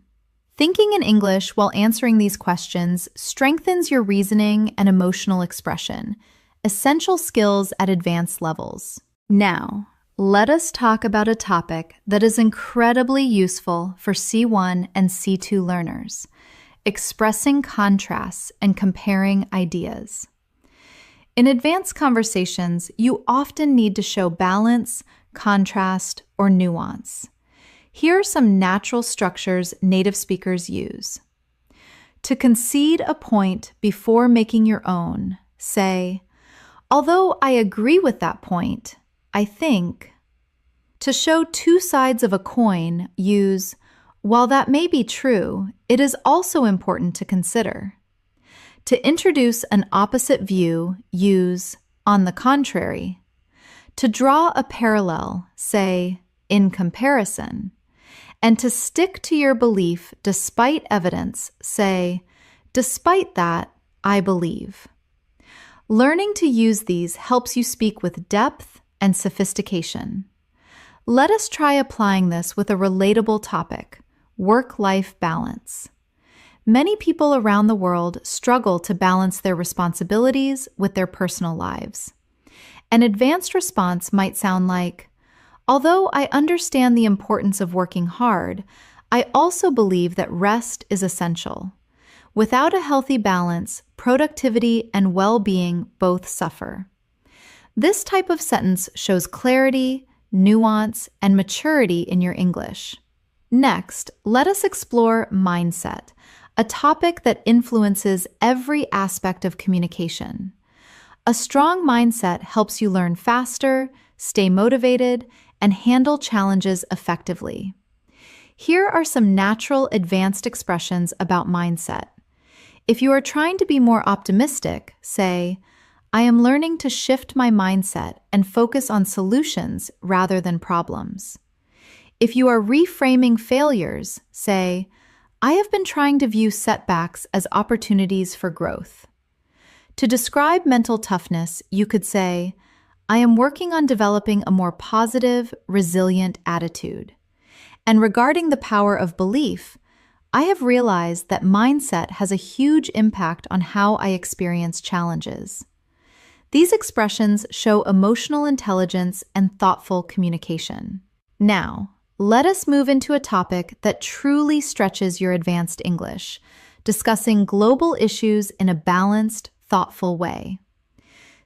Thinking in English while answering these questions strengthens your reasoning and emotional expression, essential skills at advanced levels. Now, let us talk about a topic that is incredibly useful for C1 and C2 learners: expressing contrasts and comparing ideas. In advanced conversations, you often need to show balance, contrast, or nuance. Here are some natural structures native speakers use. To concede a point before making your own, say, although I agree with that point, I think. To show two sides of a coin, use, while that may be true, it is also important to consider. To introduce an opposite view, use, on the contrary. To draw a parallel, say, in comparison. And to stick to your belief despite evidence, say, despite that, I believe. Learning to use these helps you speak with depth and sophistication. Let us try applying this with a relatable topic: work-life balance. Many people around the world struggle to balance their responsibilities with their personal lives. An advanced response might sound like, although I understand the importance of working hard, I also believe that rest is essential. Without a healthy balance, productivity and well-being both suffer. This type of sentence shows clarity, nuance, and maturity in your English. Next, let us explore mindset, a topic that influences every aspect of communication. A strong mindset helps you learn faster, stay motivated, and handle challenges effectively. Here are some natural advanced expressions about mindset. If you are trying to be more optimistic, say, I am learning to shift my mindset and focus on solutions rather than problems. If you are reframing failures, say, I have been trying to view setbacks as opportunities for growth. To describe mental toughness, you could say, I am working on developing a more positive, resilient attitude. And regarding the power of belief, I have realized that mindset has a huge impact on how I experience challenges. These expressions show emotional intelligence and thoughtful communication. Now, let us move into a topic that truly stretches your advanced English, discussing global issues in a balanced, thoughtful way.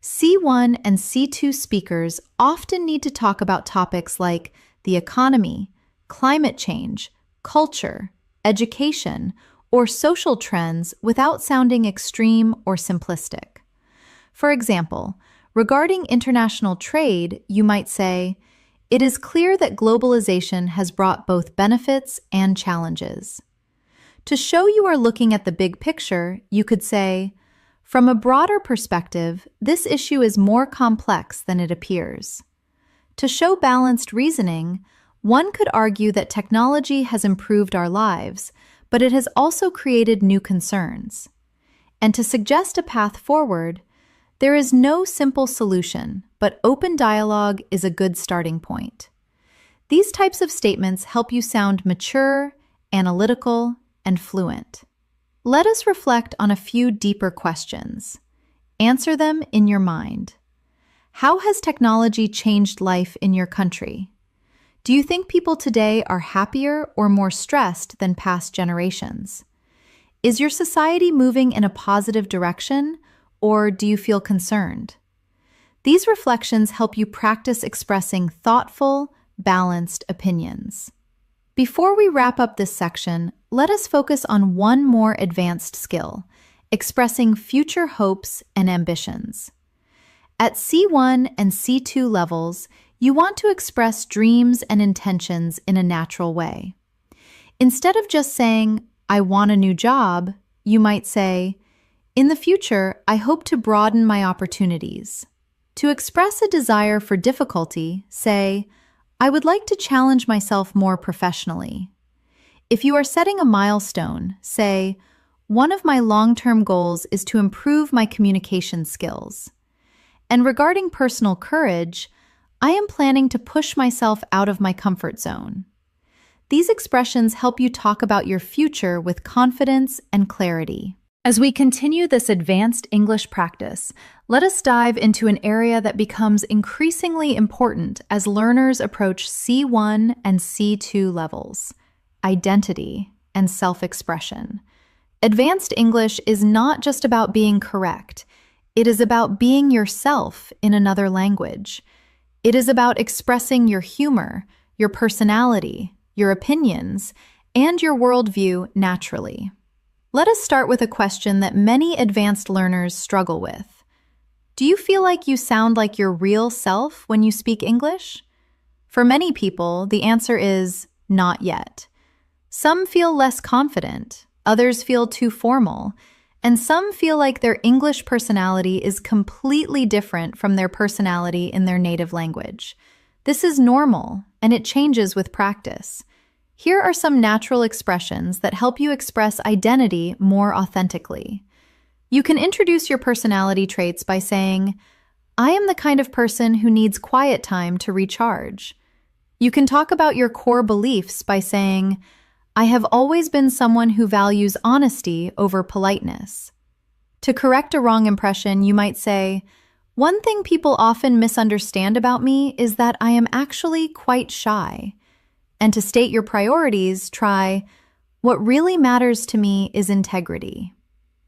C1 and C2 speakers often need to talk about topics like the economy, climate change, culture, education, or social trends without sounding extreme or simplistic. For example, regarding international trade, you might say, it is clear that globalization has brought both benefits and challenges. To show you are looking at the big picture, you could say, from a broader perspective, this issue is more complex than it appears. To show balanced reasoning, one could argue that technology has improved our lives, but it has also created new concerns. And to suggest a path forward, there is no simple solution, but open dialogue is a good starting point. These types of statements help you sound mature, analytical, and fluent. Let us reflect on a few deeper questions. Answer them in your mind. How has technology changed life in your country? Do you think people today are happier or more stressed than past generations? Is your society moving in a positive direction, or do you feel concerned? These reflections help you practice expressing thoughtful, balanced opinions. Before we wrap up this section, let us focus on one more advanced skill: expressing future hopes and ambitions. At C1 and C2 levels, you want to express dreams and intentions in a natural way. Instead of just saying, "I want a new job," you might say, "In the future, I hope to broaden my opportunities." To express a desire for difficulty, say, "I would like to challenge myself more professionally." If you are setting a milestone, say, "One of my long-term goals is to improve my communication skills." And regarding personal courage, "I am planning to push myself out of my comfort zone." These expressions help you talk about your future with confidence and clarity. As we continue this advanced English practice, let us dive into an area that becomes increasingly important as learners approach C1 and C2 levels: identity and self-expression. Advanced English is not just about being correct. It is about being yourself in another language. It is about expressing your humor, your personality, your opinions, and your worldview naturally. Let us start with a question that many advanced learners struggle with. Do you feel like you sound like your real self when you speak English? For many people, the answer is not yet. Some feel less confident, others feel too formal, and some feel like their English personality is completely different from their personality in their native language. This is normal, and it changes with practice. Here are some natural expressions that help you express identity more authentically. You can introduce your personality traits by saying, "I am the kind of person who needs quiet time to recharge." You can talk about your core beliefs by saying, "I have always been someone who values honesty over politeness." To correct a wrong impression, you might say, "One thing people often misunderstand about me is that I am actually quite shy." And to state your priorities, try, "What really matters to me is integrity."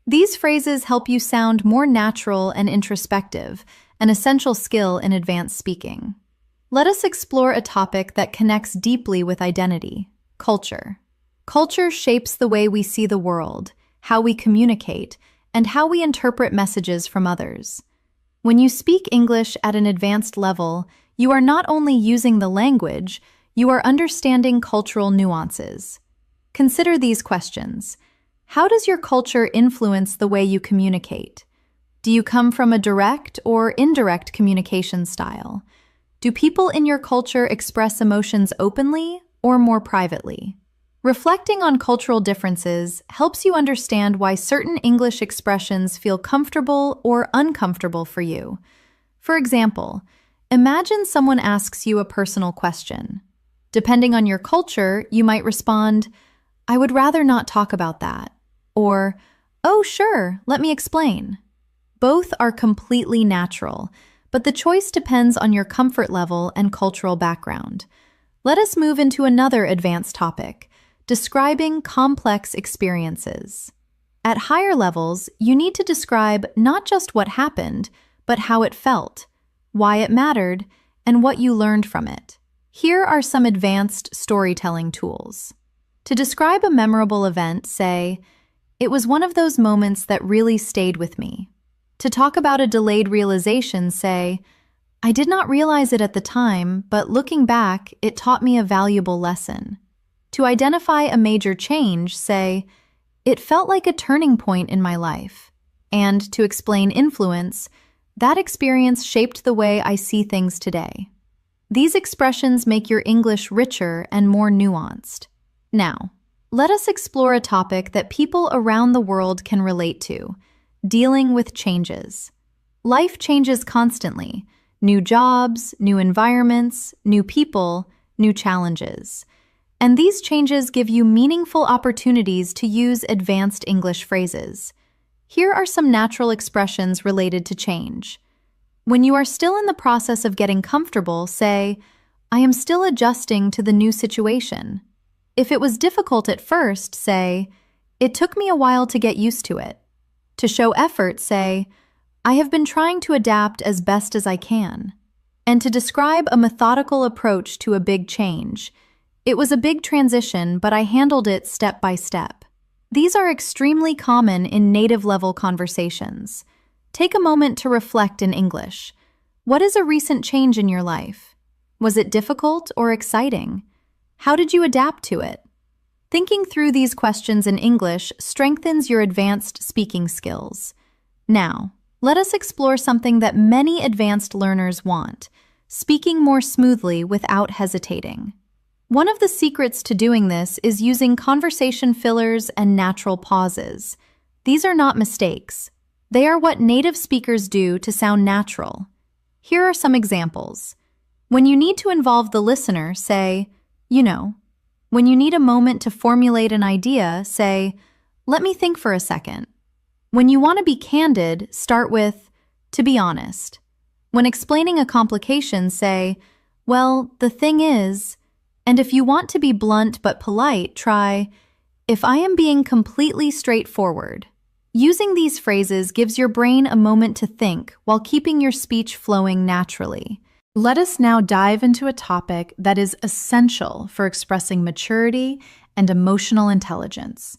These phrases help you sound more natural and introspective, an essential skill in advanced speaking. Let us explore a topic that connects deeply with identity: culture. Culture shapes the way we see the world, how we communicate, and how we interpret messages from others. When you speak English at an advanced level, you are not only using the language, you are understanding cultural nuances. Consider these questions. How does your culture influence the way you communicate? Do you come from a direct or indirect communication style? Do people in your culture express emotions openly or more privately? Reflecting on cultural differences helps you understand why certain English expressions feel comfortable or uncomfortable for you. For example, imagine someone asks you a personal question. Depending on your culture, you might respond, "I would rather not talk about that," or, "Oh, sure, let me explain." Both are completely natural, but the choice depends on your comfort level and cultural background. Let us move into another advanced topic: describing complex experiences. At higher levels, you need to describe not just what happened, but how it felt, why it mattered, and what you learned from it. Here are some advanced storytelling tools. To describe a memorable event, say, "It was one of those moments that really stayed with me." To talk about a delayed realization, say, "I did not realize it at the time, but looking back, it taught me a valuable lesson." To identify a major change, say, "It felt like a turning point in my life." And to explain influence, "That experience shaped the way I see things today." These expressions make your English richer and more nuanced. Now, let us explore a topic that people around the world can relate to: dealing with changes. Life changes constantly. New jobs, new environments, new people, new challenges. And these changes give you meaningful opportunities to use advanced English phrases. Here are some natural expressions related to change. When you are still in the process of getting comfortable, say, "I am still adjusting to the new situation." If it was difficult at first, say, "It took me a while to get used to it." To show effort, say, "I have been trying to adapt as best as I can." And to describe a methodical approach to a big change, "It was a big transition, but I handled it step by step." These are extremely common in native-level conversations. Take a moment to reflect in English. What is a recent change in your life? Was it difficult or exciting? How did you adapt to it? Thinking through these questions in English strengthens your advanced speaking skills. Now, let us explore something that many advanced learners want: speaking more smoothly without hesitating. One of the secrets to doing this is using conversation fillers and natural pauses. These are not mistakes. They are what native speakers do to sound natural. Here are some examples. When you need to involve the listener, say, "You know." When you need a moment to formulate an idea, say, "Let me think for a second." When you want to be candid, start with, "To be honest." When explaining a complication, say, "Well, the thing is," and if you want to be blunt but polite, try, "If I am being completely straightforward." Using these phrases gives your brain a moment to think while keeping your speech flowing naturally. Let us now dive into a topic that is essential for expressing maturity and emotional intelligence: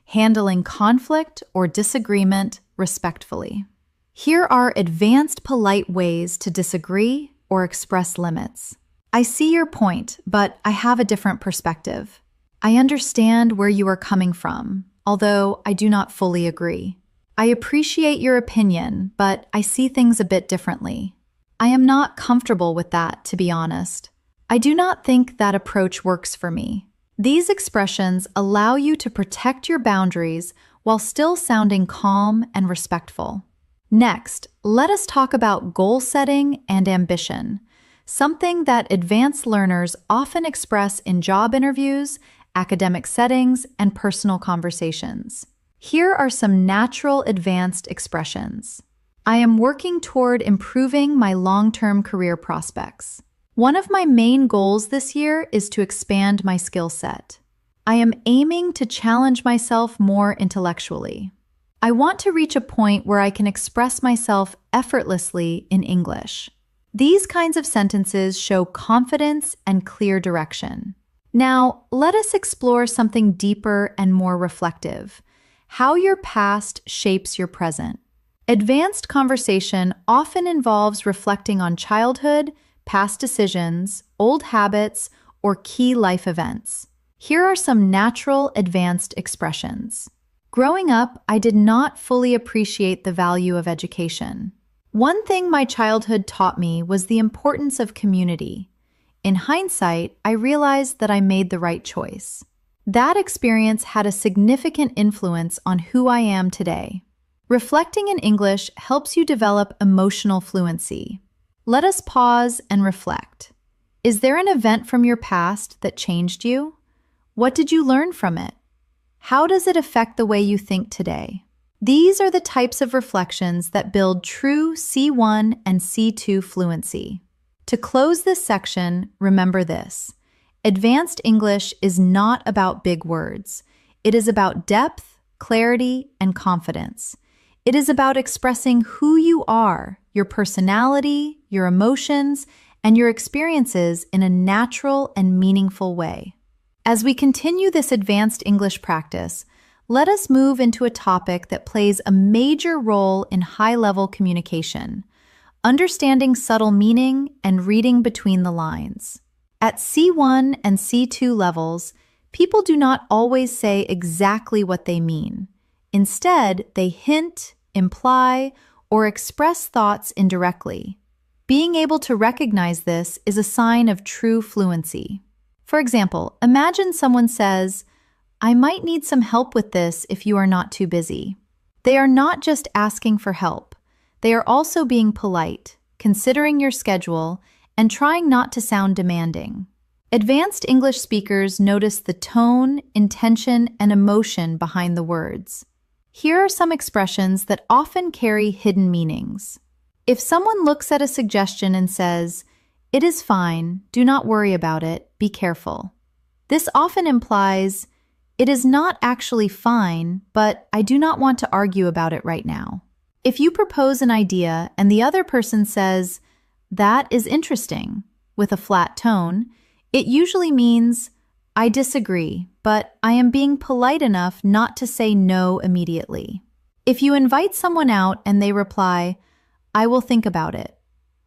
handling conflict or disagreement respectfully. Here are advanced polite ways to disagree or express limits. I see your point, but I have a different perspective. I understand where you are coming from, although I do not fully agree. I appreciate your opinion, but I see things a bit differently. I am not comfortable with that, to be honest. I do not think that approach works for me. These expressions allow you to protect your boundaries while still sounding calm and respectful. Next, let us talk about goal setting and ambition, something that advanced learners often express in job interviews, academic settings, and personal conversations. Here are some natural advanced expressions. I am working toward improving my long-term career prospects. One of my main goals this year is to expand my skill set. I am aiming to challenge myself more intellectually. I want to reach a point where I can express myself effortlessly in English. These kinds of sentences show confidence and clear direction. Now, let us explore something deeper and more reflective: how your past shapes your present. Advanced conversation often involves reflecting on childhood, past decisions, old habits, or key life events. Here are some natural advanced expressions. Growing up, I did not fully appreciate the value of education. One thing my childhood taught me was the importance of community. In hindsight, I realized that I made the right choice. That experience had a significant influence on who I am today. Reflecting in English helps you develop emotional fluency. Let us pause and reflect. Is there an event from your past that changed you? What did you learn from it? How does it affect the way you think today? These are the types of reflections that build true C1 and C2 fluency. To close this section, remember this: advanced English is not about big words. It is about depth, clarity, and confidence. It is about expressing who you are, your personality, your emotions, and your experiences in a natural and meaningful way. As we continue this advanced English practice, let us move into a topic that plays a major role in high-level communication: understanding subtle meaning and reading between the lines. At C1 and C2 levels, people do not always say exactly what they mean. Instead, they hint, imply, or express thoughts indirectly. Being able to recognize this is a sign of true fluency. For example, imagine someone says, "I might need some help with this if you are not too busy." They are not just asking for help. They are also being polite, considering your schedule, and trying not to sound demanding. Advanced English speakers notice the tone, intention, and emotion behind the words. Here are some expressions that often carry hidden meanings. If someone looks at a suggestion and says, "It is fine, do not worry about it, be careful," this often implies, "It is not actually fine, but I do not want to argue about it right now." If you propose an idea and the other person says, "That is interesting," with a flat tone, it usually means, "I disagree, but I am being polite enough not to say no immediately." If you invite someone out and they reply, "I will think about it,"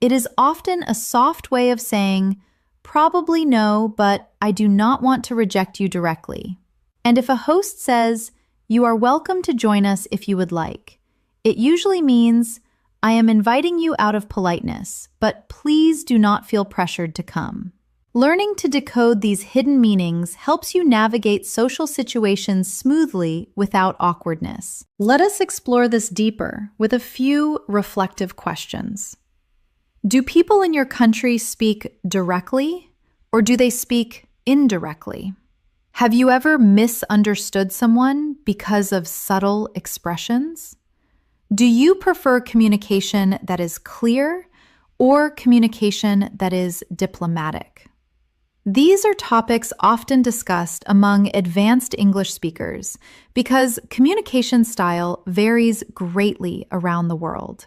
It is often a soft way of saying, probably no, but I do not want to reject you directly. And if a host says, you are welcome to join us if you would like, it usually means, I am inviting you out of politeness, but please do not feel pressured to come. Learning to decode these hidden meanings helps you navigate social situations smoothly without awkwardness. Let us explore this deeper with a few reflective questions. Do people in your country speak directly, or do they speak indirectly? Have you ever misunderstood someone because of subtle expressions? Do you prefer communication that is clear or communication that is diplomatic? These are topics often discussed among advanced English speakers because communication style varies greatly around the world.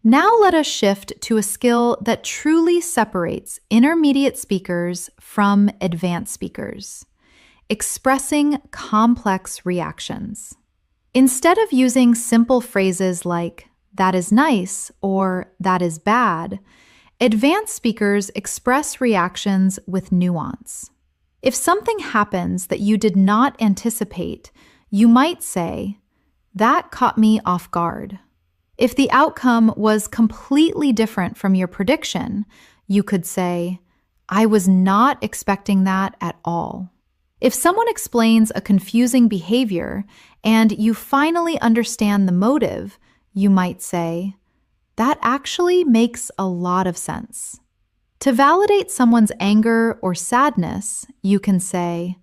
Now let us shift to a skill that truly separates intermediate speakers from advanced speakers: expressing complex reactions. Instead of using simple phrases like, that is nice or that is bad, advanced speakers express reactions with nuance. If something happens that you did not anticipate, you might say, that caught me off guard. If the outcome was completely different from your prediction, you could say, I was not expecting that at all. If someone explains a confusing behavior and you finally understand the motive, you might say, that actually makes a lot of sense. To validate someone's anger or sadness, you can say,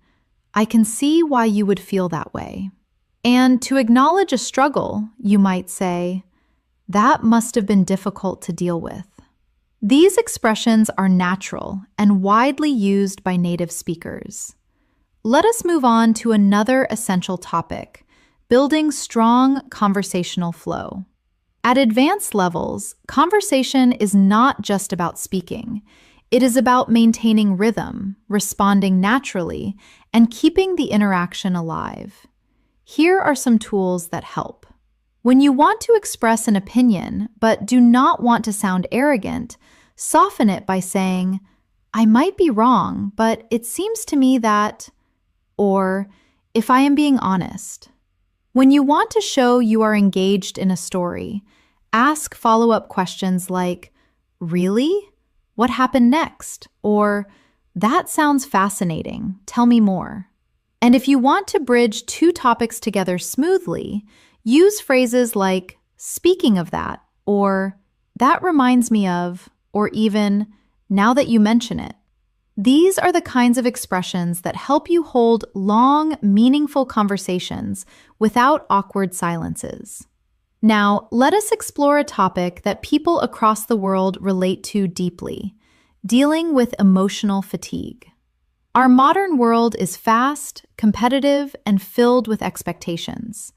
I can see why you would feel that way. And to acknowledge a struggle, you might say, that must have been difficult to deal with. These expressions are natural and widely used by native speakers. Let us move on to another essential topic: building strong conversational flow. At advanced levels, conversation is not just about speaking. It is about maintaining rhythm, responding naturally, and keeping the interaction alive. Here are some tools that help. When you want to express an opinion but do not want to sound arrogant, soften it by saying, I might be wrong, but it seems to me that, or if I am being honest. When you want to show you are engaged in a story, ask follow-up questions like, really? What happened next? Or, that sounds fascinating. Tell me more. And if you want to bridge two topics together smoothly, use phrases like, speaking of that, or that reminds me of, or even, now that you mention it. These are the kinds of expressions that help you hold long, meaningful conversations without awkward silences. Now, let us explore a topic that people across the world relate to deeply: dealing with emotional fatigue. Our modern world is fast, competitive, and filled with expectations.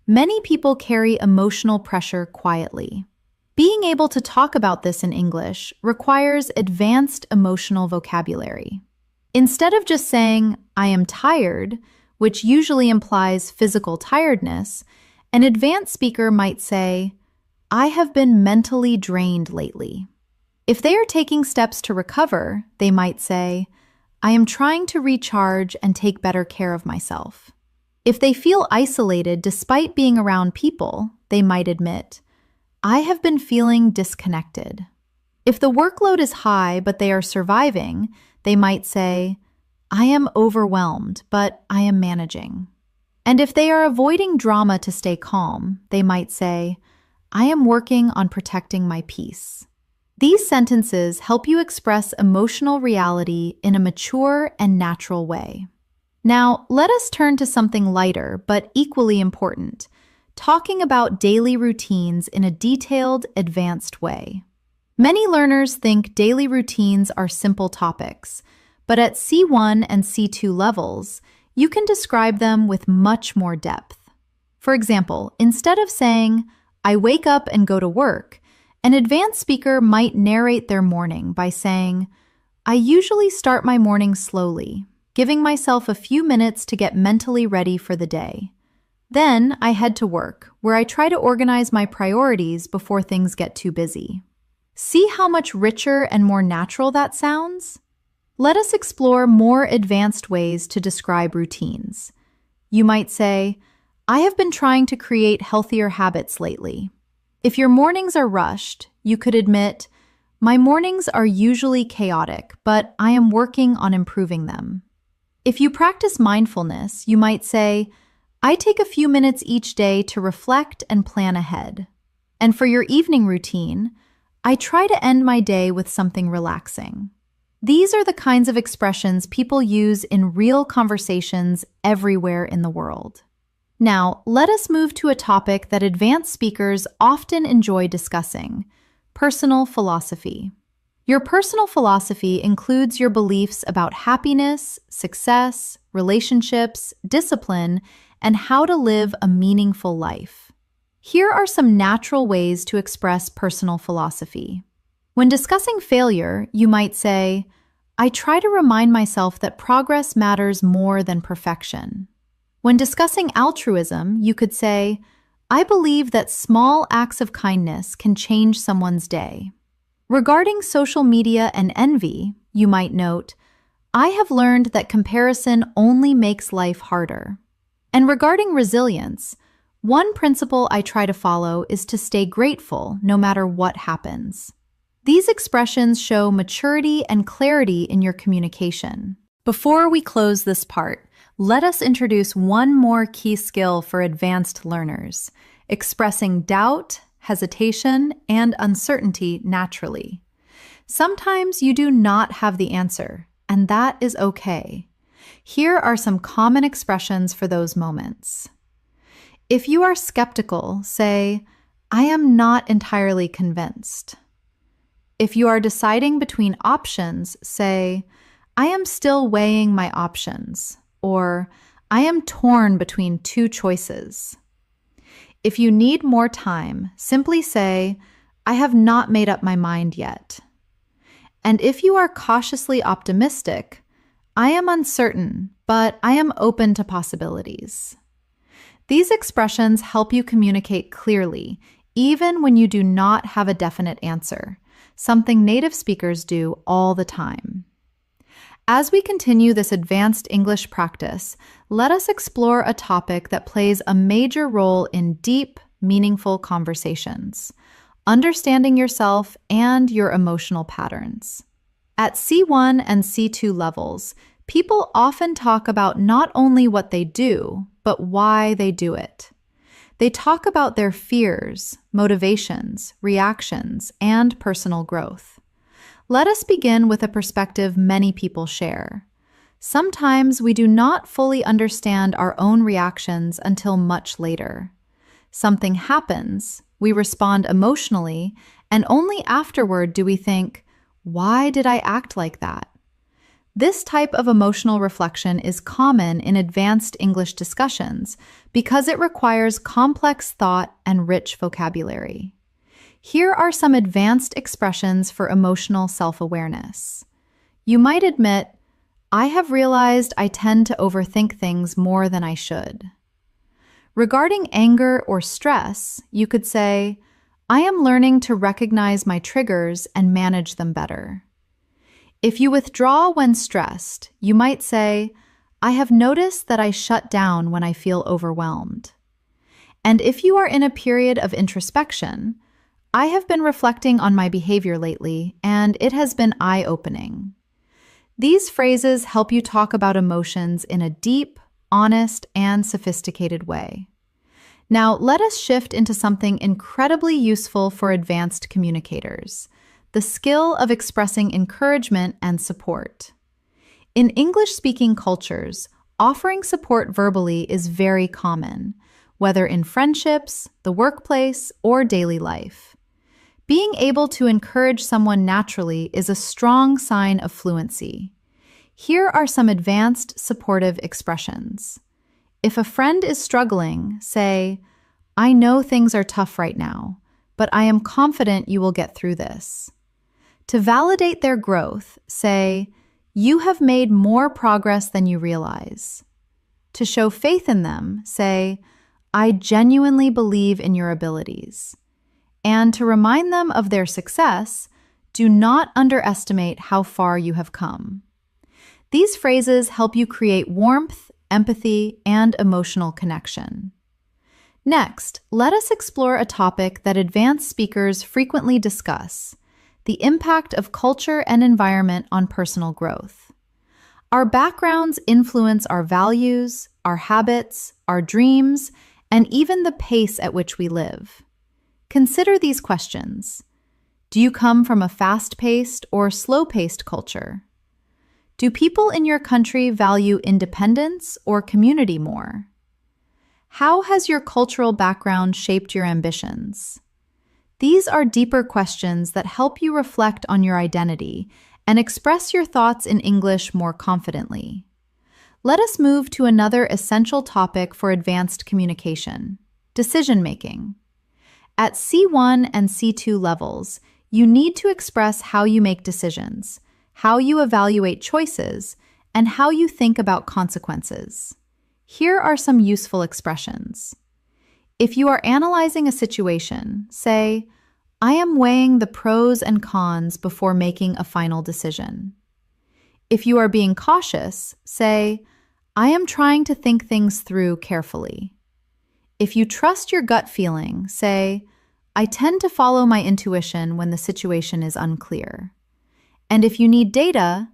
Many people carry emotional pressure quietly. Being able to talk about this in English requires advanced emotional vocabulary. Instead of just saying, I am tired, which usually implies physical tiredness, an advanced speaker might say, I have been mentally drained lately. If they are taking steps to recover, they might say, I am trying to recharge and take better care of myself. If they feel isolated despite being around people, they might admit, I have been feeling disconnected. If the workload is high but they are surviving, they might say, I am overwhelmed, but I am managing. And if they are avoiding drama to stay calm, they might say, I am working on protecting my peace. These sentences help you express emotional reality in a mature and natural way. Now, let us turn to something lighter but equally important: talking about daily routines in a detailed, advanced way. Many learners think daily routines are simple topics, but at C1 and C2 levels, you can describe them with much more depth. For example, instead of saying, I wake up and go to work, an advanced speaker might narrate their morning by saying, I usually start my morning slowly, giving myself a few minutes to get mentally ready for the day. Then I head to work, where I try to organize my priorities before things get too busy. See how much richer and more natural that sounds? Let us explore more advanced ways to describe routines. You might say, I have been trying to create healthier habits lately. If your mornings are rushed, you could admit, my mornings are usually chaotic, but I am working on improving them. If you practice mindfulness, you might say, I take a few minutes each day to reflect and plan ahead. And for your evening routine, I try to end my day with something relaxing. These are the kinds of expressions people use in real conversations everywhere in the world. Now, let us move to a topic that advanced speakers often enjoy discussing: personal philosophy. Your personal philosophy includes your beliefs about happiness, success, relationships, discipline, and how to live a meaningful life. Here are some natural ways to express personal philosophy. When discussing failure, you might say, I try to remind myself that progress matters more than perfection. When discussing altruism, you could say, I believe that small acts of kindness can change someone's day. Regarding social media and envy, you might note, I have learned that comparison only makes life harder. And regarding resilience, one principle I try to follow is to stay grateful no matter what happens. These expressions show maturity and clarity in your communication. Before we close this part, let us introduce one more key skill for advanced learners: expressing doubt, hesitation, and uncertainty naturally. Sometimes you do not have the answer, and that is okay. Here are some common expressions for those moments. If you are skeptical, say, I am not entirely convinced. If you are deciding between options, say, I am still weighing my options, or I am torn between two choices. If you need more time, simply say, I have not made up my mind yet. And if you are cautiously optimistic, I am uncertain, but I am open to possibilities. These expressions help you communicate clearly, even when you do not have a definite answer, something native speakers do all the time. As we continue this advanced English practice, let us explore a topic that plays a major role in deep, meaningful conversations: understanding yourself and your emotional patterns. At C1 and C2 levels, people often talk about not only what they do, but why they do it. They talk about their fears, motivations, reactions, and personal growth. Let us begin with a perspective many people share. Sometimes we do not fully understand our own reactions until much later. Something happens, we respond emotionally, and only afterward do we think, why did I act like that? This type of emotional reflection is common in advanced English discussions because it requires complex thought and rich vocabulary. Here are some advanced expressions for emotional self-awareness. You might admit, I have realized I tend to overthink things more than I should. Regarding anger or stress, you could say, I am learning to recognize my triggers and manage them better. If you withdraw when stressed, you might say, I have noticed that I shut down when I feel overwhelmed. And if you are in a period of introspection, I have been reflecting on my behavior lately, and it has been eye-opening. These phrases help you talk about emotions in a deep, honest, and sophisticated way. Now, let us shift into something incredibly useful for advanced communicators: the skill of expressing encouragement and support. In English-speaking cultures, offering support verbally is very common, whether in friendships, the workplace, or daily life. Being able to encourage someone naturally is a strong sign of fluency. Here are some advanced supportive expressions. If a friend is struggling, say, I know things are tough right now, but I am confident you will get through this. To validate their growth, say, you have made more progress than you realize. To show faith in them, say, I genuinely believe in your abilities. And to remind them of their success, Do not underestimate how far you have come. These phrases help you create warmth, empathy, and emotional connection. Next, let us explore a topic that advanced speakers frequently discuss: the impact of culture and environment on personal growth. Our backgrounds influence our values, our habits, our dreams, and even the pace at which we live. Consider these questions. Do you come from a fast-paced or slow-paced culture? Do people in your country value independence or community more? How has your cultural background shaped your ambitions? These are deeper questions that help you reflect on your identity and express your thoughts in English more confidently. Let us move to another essential topic for advanced communication: decision-making. At C1 and C2 levels, you need to express how you make decisions, how you evaluate choices, and how you think about consequences. Here are some useful expressions. If you are analyzing a situation, say, "I am weighing the pros and cons before making a final decision." If you are being cautious, say, "I am trying to think things through carefully." If you trust your gut feeling, say, "I tend to follow my intuition when the situation is unclear." And if you need data,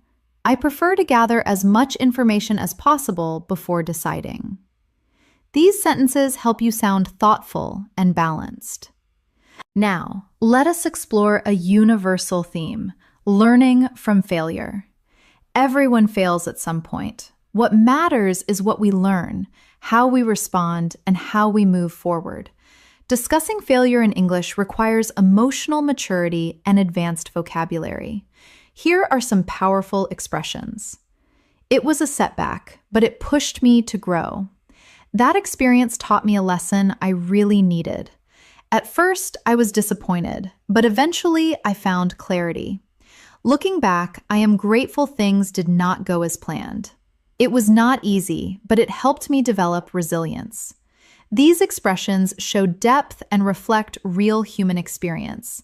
"I prefer to gather as much information as possible before deciding." These sentences help you sound thoughtful and balanced. Now, let us explore a universal theme: learning from failure. Everyone fails at some point. What matters is what we learn, how we respond, and how we move forward. Discussing failure in English requires emotional maturity and advanced vocabulary. Here are some powerful expressions. "It was a setback, but it pushed me to grow." That experience taught me a lesson I really needed. At first, I was disappointed, but eventually I found clarity. Looking back, I am grateful things did not go as planned. It was not easy, but it helped me develop resilience. These expressions show depth and reflect real human experience.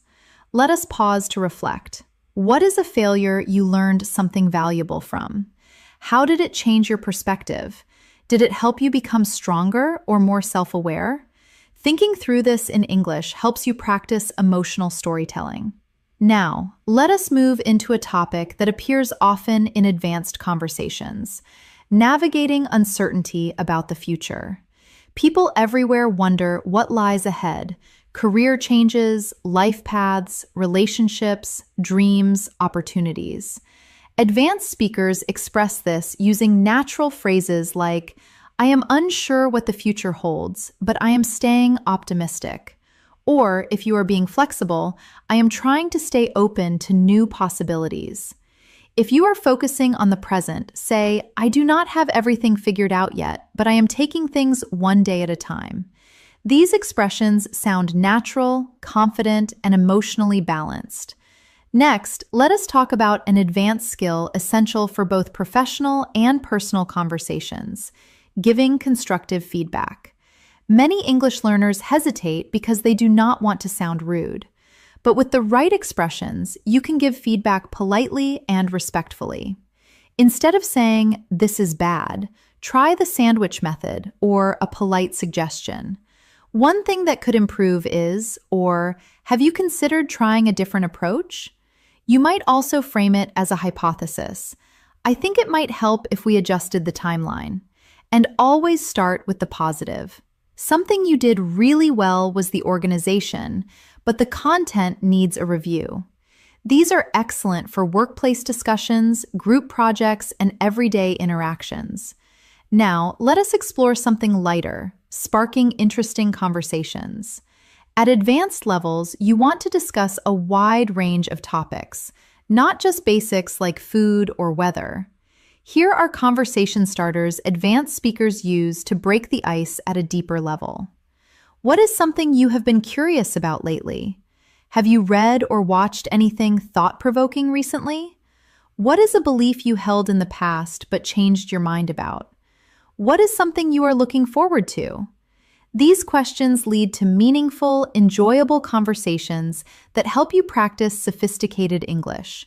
Let us pause to reflect. What is a failure you learned something valuable from? How did it change your perspective? Did it help you become stronger or more self-aware? Thinking through this in English helps you practice emotional storytelling. Now, let us move into a topic that appears often in advanced conversations: navigating uncertainty about the future. People everywhere wonder what lies ahead: career changes, life paths, relationships, dreams, opportunities. Advanced speakers express this using natural phrases like, "I am unsure what the future holds, but I am staying optimistic." Or, if you are being flexible, "I am trying to stay open to new possibilities." If you are focusing on the present, say, "I do not have everything figured out yet, but I am taking things one day at a time." These expressions sound natural, confident, and emotionally balanced. Next, let us talk about an advanced skill essential for both professional and personal conversations: giving constructive feedback. Many English learners hesitate because they do not want to sound rude. But with the right expressions, you can give feedback politely and respectfully. Instead of saying, "This is bad," try the sandwich method or a polite suggestion. "One thing that could improve is," or "Have you considered trying a different approach?" You might also frame it as a hypothesis: "I think it might help if we adjusted the timeline." And always start with the positive. Something you did really well was the organization, but the content needs a review. These are excellent for workplace discussions, group projects, and everyday interactions. Now, let us explore something lighter: sparking interesting conversations. At advanced levels, you want to discuss a wide range of topics, not just basics like food or weather. Here are conversation starters advanced speakers use to break the ice at a deeper level. What is something you have been curious about lately? Have you read or watched anything thought-provoking recently? What is a belief you held in the past but changed your mind about? What is something you are looking forward to? These questions lead to meaningful, enjoyable conversations that help you practice sophisticated English.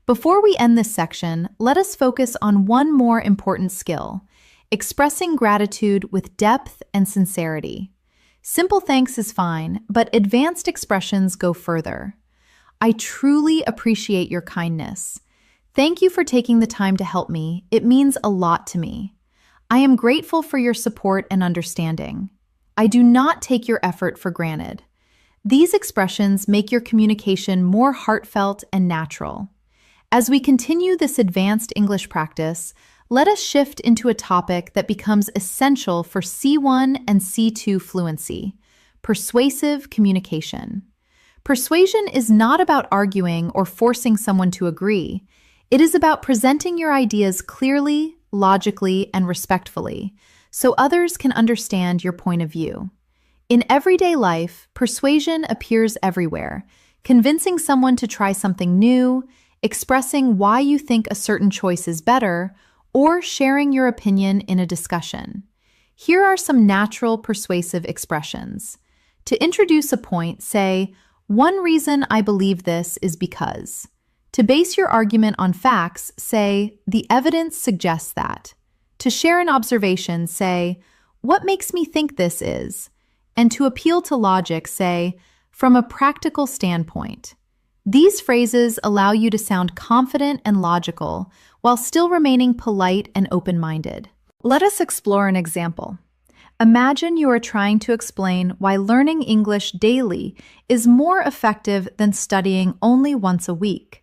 Before we end this section, let us focus on one more important skill: expressing gratitude with depth and sincerity. Simple thanks is fine, but advanced expressions go further. I truly appreciate your kindness. Thank you for taking the time to help me. It means a lot to me. I am grateful for your support and understanding. I do not take your effort for granted. These expressions make your communication more heartfelt and natural. As we continue this advanced English practice, let us shift into a topic that becomes essential for C1 and C2 fluency: persuasive communication. Persuasion is not about arguing or forcing someone to agree. It is about presenting your ideas clearly, logically, and respectfully, so others can understand your point of view. In everyday life, persuasion appears everywhere, convincing someone to try something new, expressing why you think a certain choice is better, or sharing your opinion in a discussion. Here are some natural persuasive expressions. To introduce a point, say, "One reason I believe this is because." To base your argument on facts, say, "The evidence suggests that." To share an observation, say, "What makes me think this is?" And to appeal to logic, say, "From a practical standpoint." These phrases allow you to sound confident and logical while still remaining polite and open-minded. Let us explore an example. Imagine you are trying to explain why learning English daily is more effective than studying only once a week.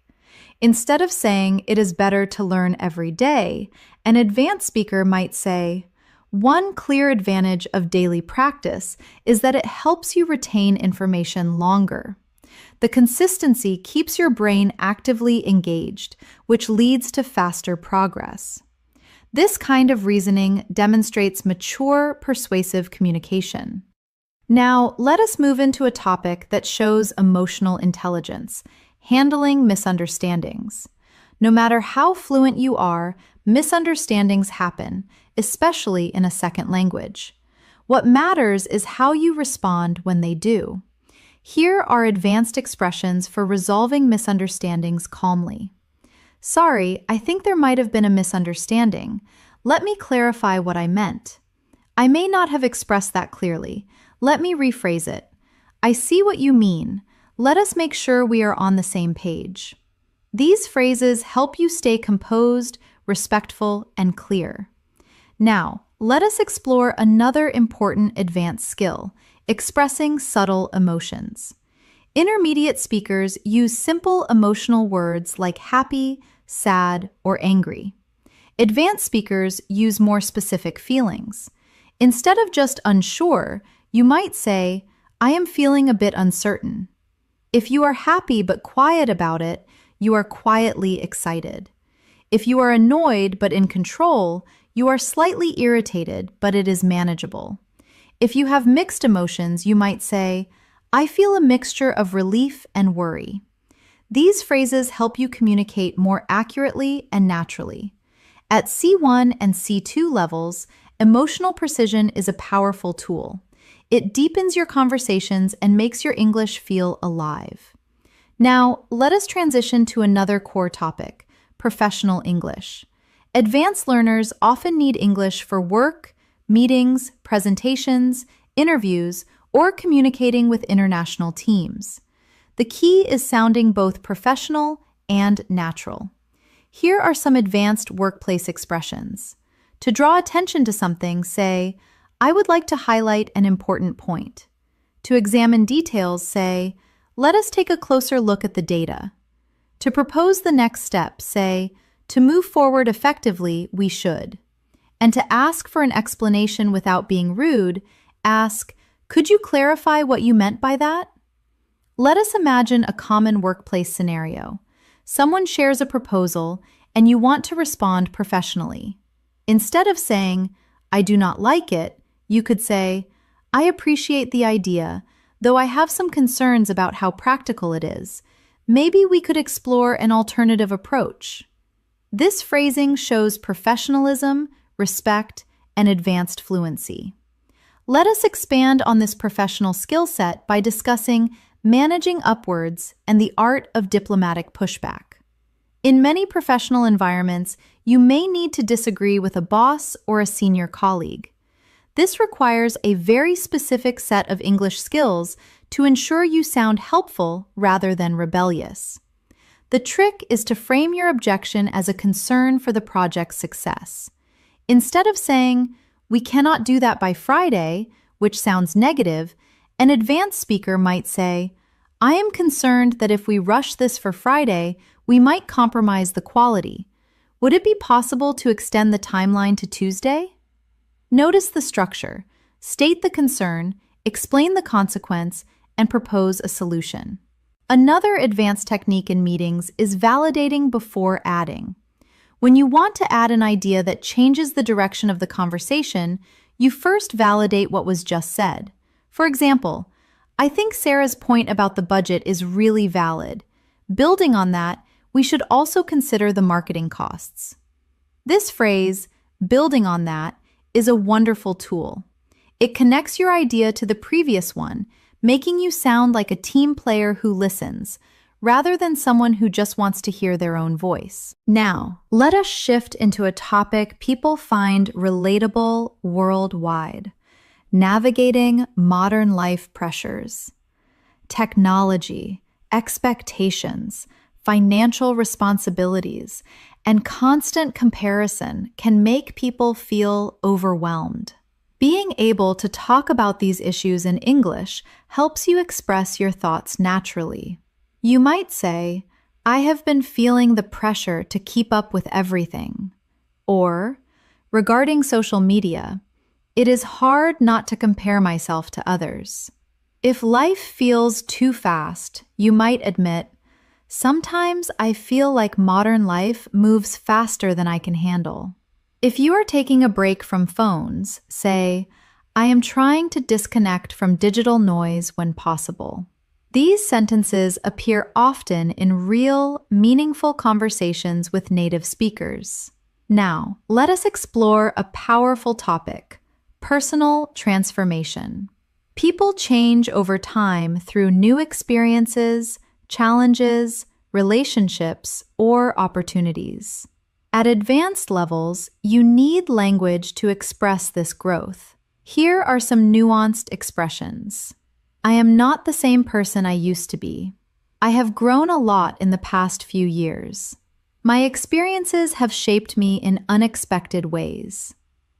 Instead of saying it is better to learn every day, an advanced speaker might say, "One clear advantage of daily practice is that it helps you retain information longer. The consistency keeps your brain actively engaged, which leads to faster progress." This kind of reasoning demonstrates mature, persuasive communication. Now, let us move into a topic that shows emotional intelligence: handling misunderstandings. No matter how fluent you are, misunderstandings happen, especially in a second language. What matters is how you respond when they do. Here are advanced expressions for resolving misunderstandings calmly. "Sorry, I think there might have been a misunderstanding. Let me clarify what I meant. I may not have expressed that clearly. Let me rephrase it. I see what you mean. Let us make sure we are on the same page." These phrases help you stay composed, respectful, and clear. Now, let us explore another important advanced skill: expressing subtle emotions. Intermediate speakers use simple emotional words like happy, sad, or angry. Advanced speakers use more specific feelings. Instead of just unsure, you might say, "I am feeling a bit uncertain." If you are happy but quiet about it, you are quietly excited. If you are annoyed but in control, you are slightly irritated, but it is manageable. If you have mixed emotions, you might say, "I feel a mixture of relief and worry." These phrases help you communicate more accurately and naturally. At C1 and C2 levels, emotional precision is a powerful tool. It deepens your conversations and makes your English feel alive. Now, let us transition to another core topic: professional English. Advanced learners often need English for work, meetings, presentations, interviews, or communicating with international teams. The key is sounding both professional and natural. Here are some advanced workplace expressions. To draw attention to something, say, "I would like to highlight an important point." To examine details, say, "Let us take a closer look at the data." To propose the next step, say, "To move forward effectively, we should." And to ask for an explanation without being rude, ask, "Could you clarify what you meant by that?" Let us imagine a common workplace scenario. Someone shares a proposal, and you want to respond professionally. Instead of saying, "I do not like it," you could say, "I appreciate the idea, though I have some concerns about how practical it is. Maybe we could explore an alternative approach." This phrasing shows professionalism, respect, and advanced fluency. Let us expand on this professional skill set by discussing managing upwards and the art of diplomatic pushback. In many professional environments, you may need to disagree with a boss or a senior colleague. This requires a very specific set of English skills to ensure you sound helpful rather than rebellious. The trick is to frame your objection as a concern for the project's success. Instead of saying, "We cannot do that by Friday," which sounds negative, an advanced speaker might say, "I am concerned that if we rush this for Friday, we might compromise the quality. Would it be possible to extend the timeline to Tuesday?" Notice the structure. State the concern, explain the consequence, and propose a solution. Another advanced technique in meetings is validating before adding. When you want to add an idea that changes the direction of the conversation, you first validate what was just said. For example, "I think Sarah's point about the budget is really valid. Building on that, we should also consider the marketing costs." This phrase, "building on that," is a wonderful tool. It connects your idea to the previous one, making you sound like a team player who listens, rather than someone who just wants to hear their own voice. Now, let us shift into a topic people find relatable worldwide: navigating modern life pressures. Technology, expectations, financial responsibilities, and constant comparison can make people feel overwhelmed. Being able to talk about these issues in English helps you express your thoughts naturally. You might say, "I have been feeling the pressure to keep up with everything." Or, regarding social media, "It is hard not to compare myself to others." If life feels too fast, you might admit, "Sometimes I feel like modern life moves faster than I can handle." If you are taking a break from phones, say, "I am trying to disconnect from digital noise when possible." These sentences appear often in real, meaningful conversations with native speakers. Now, let us explore a powerful topic: personal transformation. People change over time through new experiences, challenges, relationships, or opportunities. At advanced levels, you need language to express this growth. Here are some nuanced expressions. "I am not the same person I used to be. I have grown a lot in the past few years. My experiences have shaped me in unexpected ways.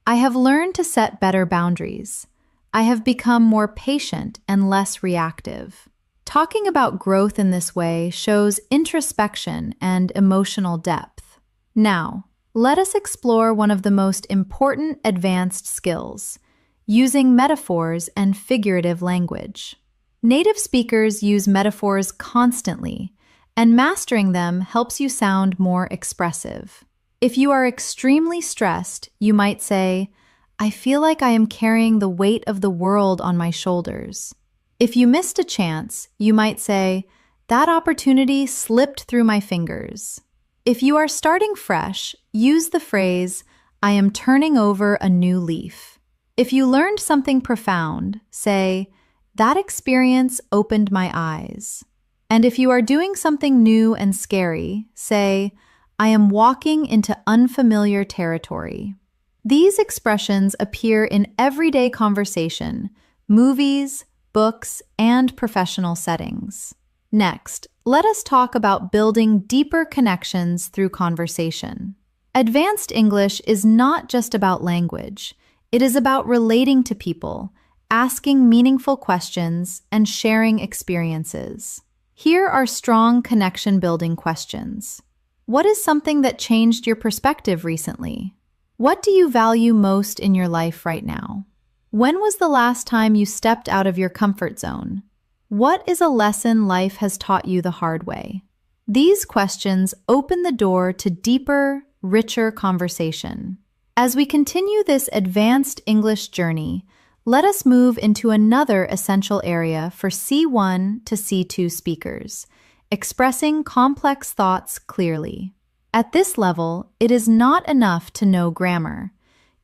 I have learned to set better boundaries. I have become more patient and less reactive." Talking about growth in this way shows introspection and emotional depth. Now, let us explore one of the most important advanced skills: using metaphors and figurative language. Native speakers use metaphors constantly, and mastering them helps you sound more expressive. If you are extremely stressed, you might say, "I feel like I am carrying the weight of the world on my shoulders." If you missed a chance, you might say, "That opportunity slipped through my fingers." If you are starting fresh, use the phrase, "I am turning over a new leaf." If you learned something profound, say, "That experience opened my eyes." And if you are doing something new and scary, say, "I am walking into unfamiliar territory." These expressions appear in everyday conversation, movies, books, and professional settings. Next, let us talk about building deeper connections through conversation. Advanced English is not just about language. It is about relating to people, asking meaningful questions, and sharing experiences. Here are strong connection-building questions. What is something that changed your perspective recently? What do you value most in your life right now? When was the last time you stepped out of your comfort zone? What is a lesson life has taught you the hard way? These questions open the door to deeper, richer conversation. As we continue this advanced English journey, let us move into another essential area for C1 to C2 speakers: expressing complex thoughts clearly. At this level, it is not enough to know grammar.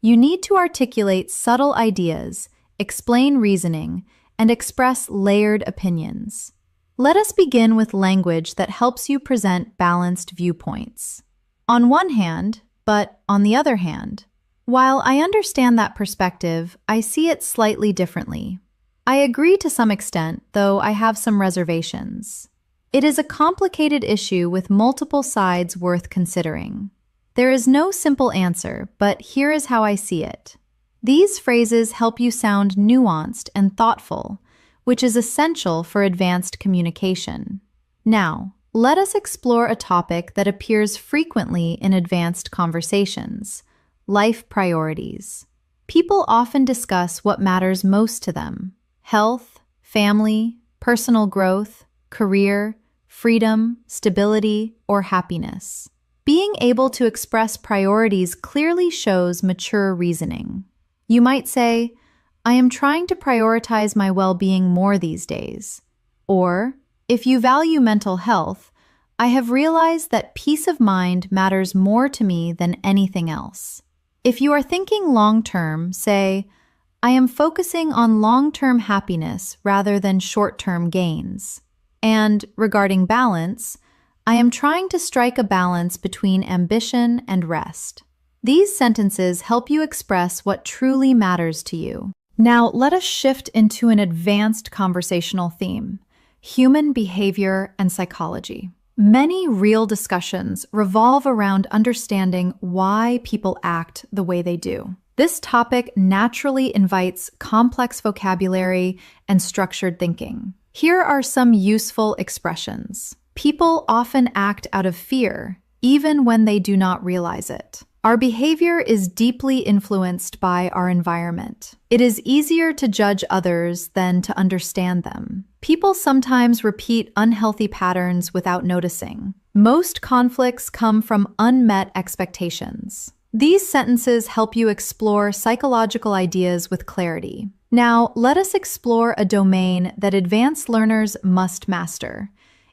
You need to articulate subtle ideas, explain reasoning, and express layered opinions. Let us begin with language that helps you present balanced viewpoints. On one hand, but on the other hand, while I understand that perspective, I see it slightly differently. I agree to some extent, though I have some reservations. It is a complicated issue with multiple sides worth considering. There is no simple answer, but here is how I see it. These phrases help you sound nuanced and thoughtful, which is essential for advanced communication. Now, let us explore a topic that appears frequently in advanced conversations: life priorities. People often discuss what matters most to them: health, family, personal growth, career, freedom, stability, or happiness. Being able to express priorities clearly shows mature reasoning. You might say, "I am trying to prioritize my well-being more these days." Or, if you value mental health, "I have realized that peace of mind matters more to me than anything else." If you are thinking long-term, say, "I am focusing on long-term happiness rather than short-term gains." And regarding balance, "I am trying to strike a balance between ambition and rest." These sentences help you express what truly matters to you. Now, let us shift into an advanced conversational theme: human behavior and psychology. Many real discussions revolve around understanding why people act the way they do. This topic naturally invites complex vocabulary and structured thinking. Here are some useful expressions. People often act out of fear, even when they do not realize it. Our behavior is deeply influenced by our environment. It is easier to judge others than to understand them. People sometimes repeat unhealthy patterns without noticing. Most conflicts come from unmet expectations. These sentences help you explore psychological ideas with clarity. Now, let us explore a domain that advanced learners must master: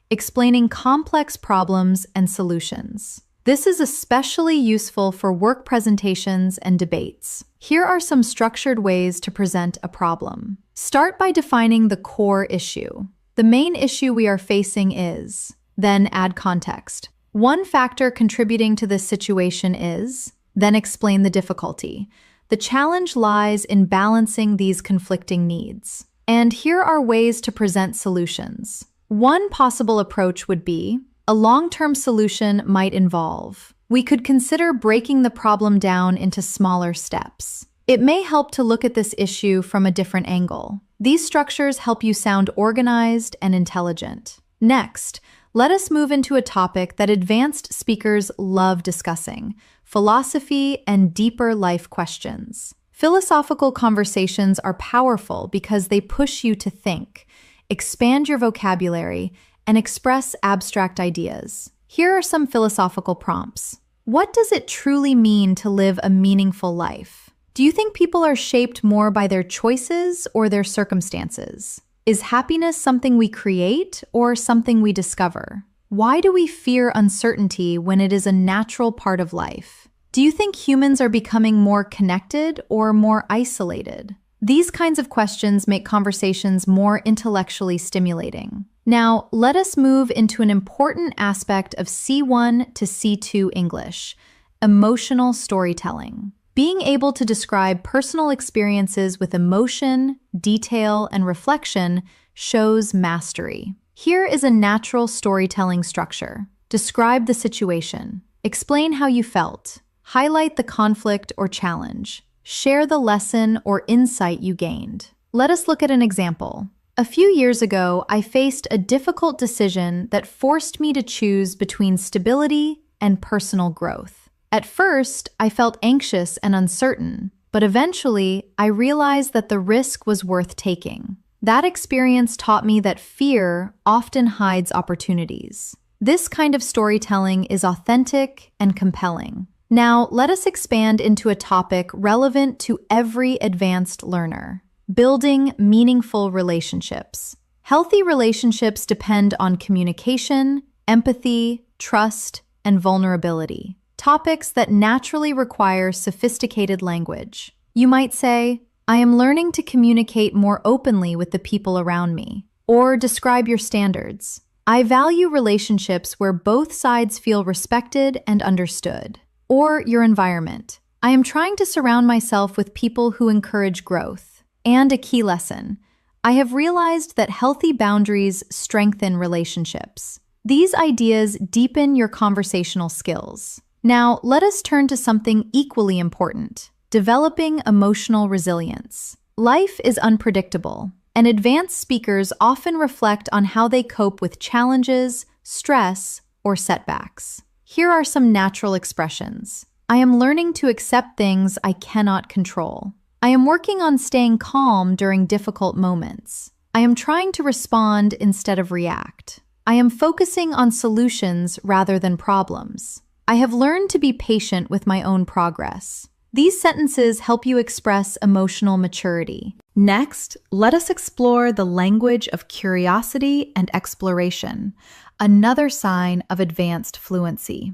explaining complex problems and solutions. This is especially useful for work presentations and debates. Here are some structured ways to present a problem. Start by defining the core issue. The main issue we are facing is, then add context. One factor contributing to this situation is, then explain the difficulty. The challenge lies in balancing these conflicting needs. And here are ways to present solutions. One possible approach would be, a long-term solution might involve. We could consider breaking the problem down into smaller steps. It may help to look at this issue from a different angle. These structures help you sound organized and intelligent. Next, let us move into a topic that advanced speakers love discussing: philosophy and deeper life questions. Philosophical conversations are powerful because they push you to think, expand your vocabulary, and express abstract ideas. Here are some philosophical prompts. What does it truly mean to live a meaningful life? Do you think people are shaped more by their choices or their circumstances? Is happiness something we create or something we discover? Why do we fear uncertainty when it is a natural part of life? Do you think humans are becoming more connected or more isolated? These kinds of questions make conversations more intellectually stimulating. Now, let us move into an important aspect of C1 to C2 English: emotional storytelling. Being able to describe personal experiences with emotion, detail, and reflection shows mastery. Here is a natural storytelling structure. Describe the situation. Explain how you felt. Highlight the conflict or challenge. Share the lesson or insight you gained. Let us look at an example. A few years ago, I faced a difficult decision that forced me to choose between stability and personal growth. At first, I felt anxious and uncertain, but eventually, I realized that the risk was worth taking. That experience taught me that fear often hides opportunities. This kind of storytelling is authentic and compelling. Now, let us expand into a topic relevant to every advanced learner: building meaningful relationships. Healthy relationships depend on communication, empathy, trust, and vulnerability, topics that naturally require sophisticated language. You might say, I am learning to communicate more openly with the people around me. Or describe your standards. I value relationships where both sides feel respected and understood. Or your environment. I am trying to surround myself with people who encourage growth. And a key lesson. I have realized that healthy boundaries strengthen relationships. These ideas deepen your conversational skills. Now, let us turn to something equally important: developing emotional resilience. Life is unpredictable, and advanced speakers often reflect on how they cope with challenges, stress, or setbacks. Here are some natural expressions. I am learning to accept things I cannot control. I am working on staying calm during difficult moments. I am trying to respond instead of react. I am focusing on solutions rather than problems. I have learned to be patient with my own progress. These sentences help you express emotional maturity. Next, let us explore the language of curiosity and exploration, another sign of advanced fluency.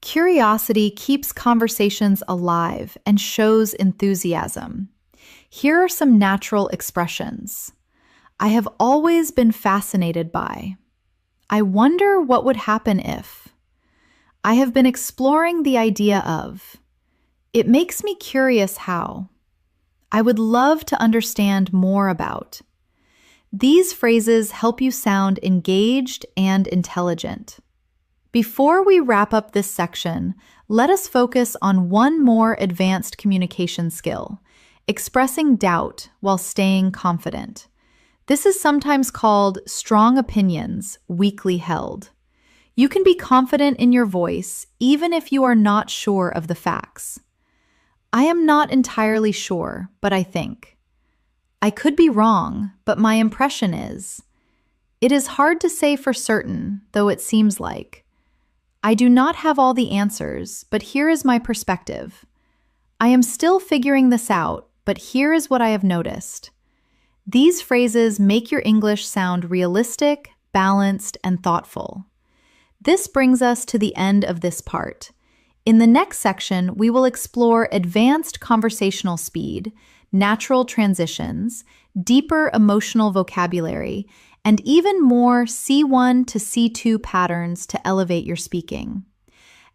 Curiosity keeps conversations alive and shows enthusiasm. Here are some natural expressions. I have always been fascinated by. I wonder what would happen if. I have been exploring the idea of. It makes me curious how. I would love to understand more about. These phrases help you sound engaged and intelligent. Before we wrap up this section, let us focus on one more advanced communication skill: expressing doubt while staying confident. This is sometimes called strong opinions, weakly held. You can be confident in your voice even if you are not sure of the facts. I am not entirely sure, but I think. I could be wrong, but my impression is. It is hard to say for certain, though it seems like. I do not have all the answers, but here is my perspective. I am still figuring this out, but here is what I have noticed. These phrases make your English sound realistic, balanced, and thoughtful. This brings us to the end of this part. In the next section, we will explore advanced conversational speed, natural transitions, deeper emotional vocabulary, and even more C1 to C2 patterns to elevate your speaking.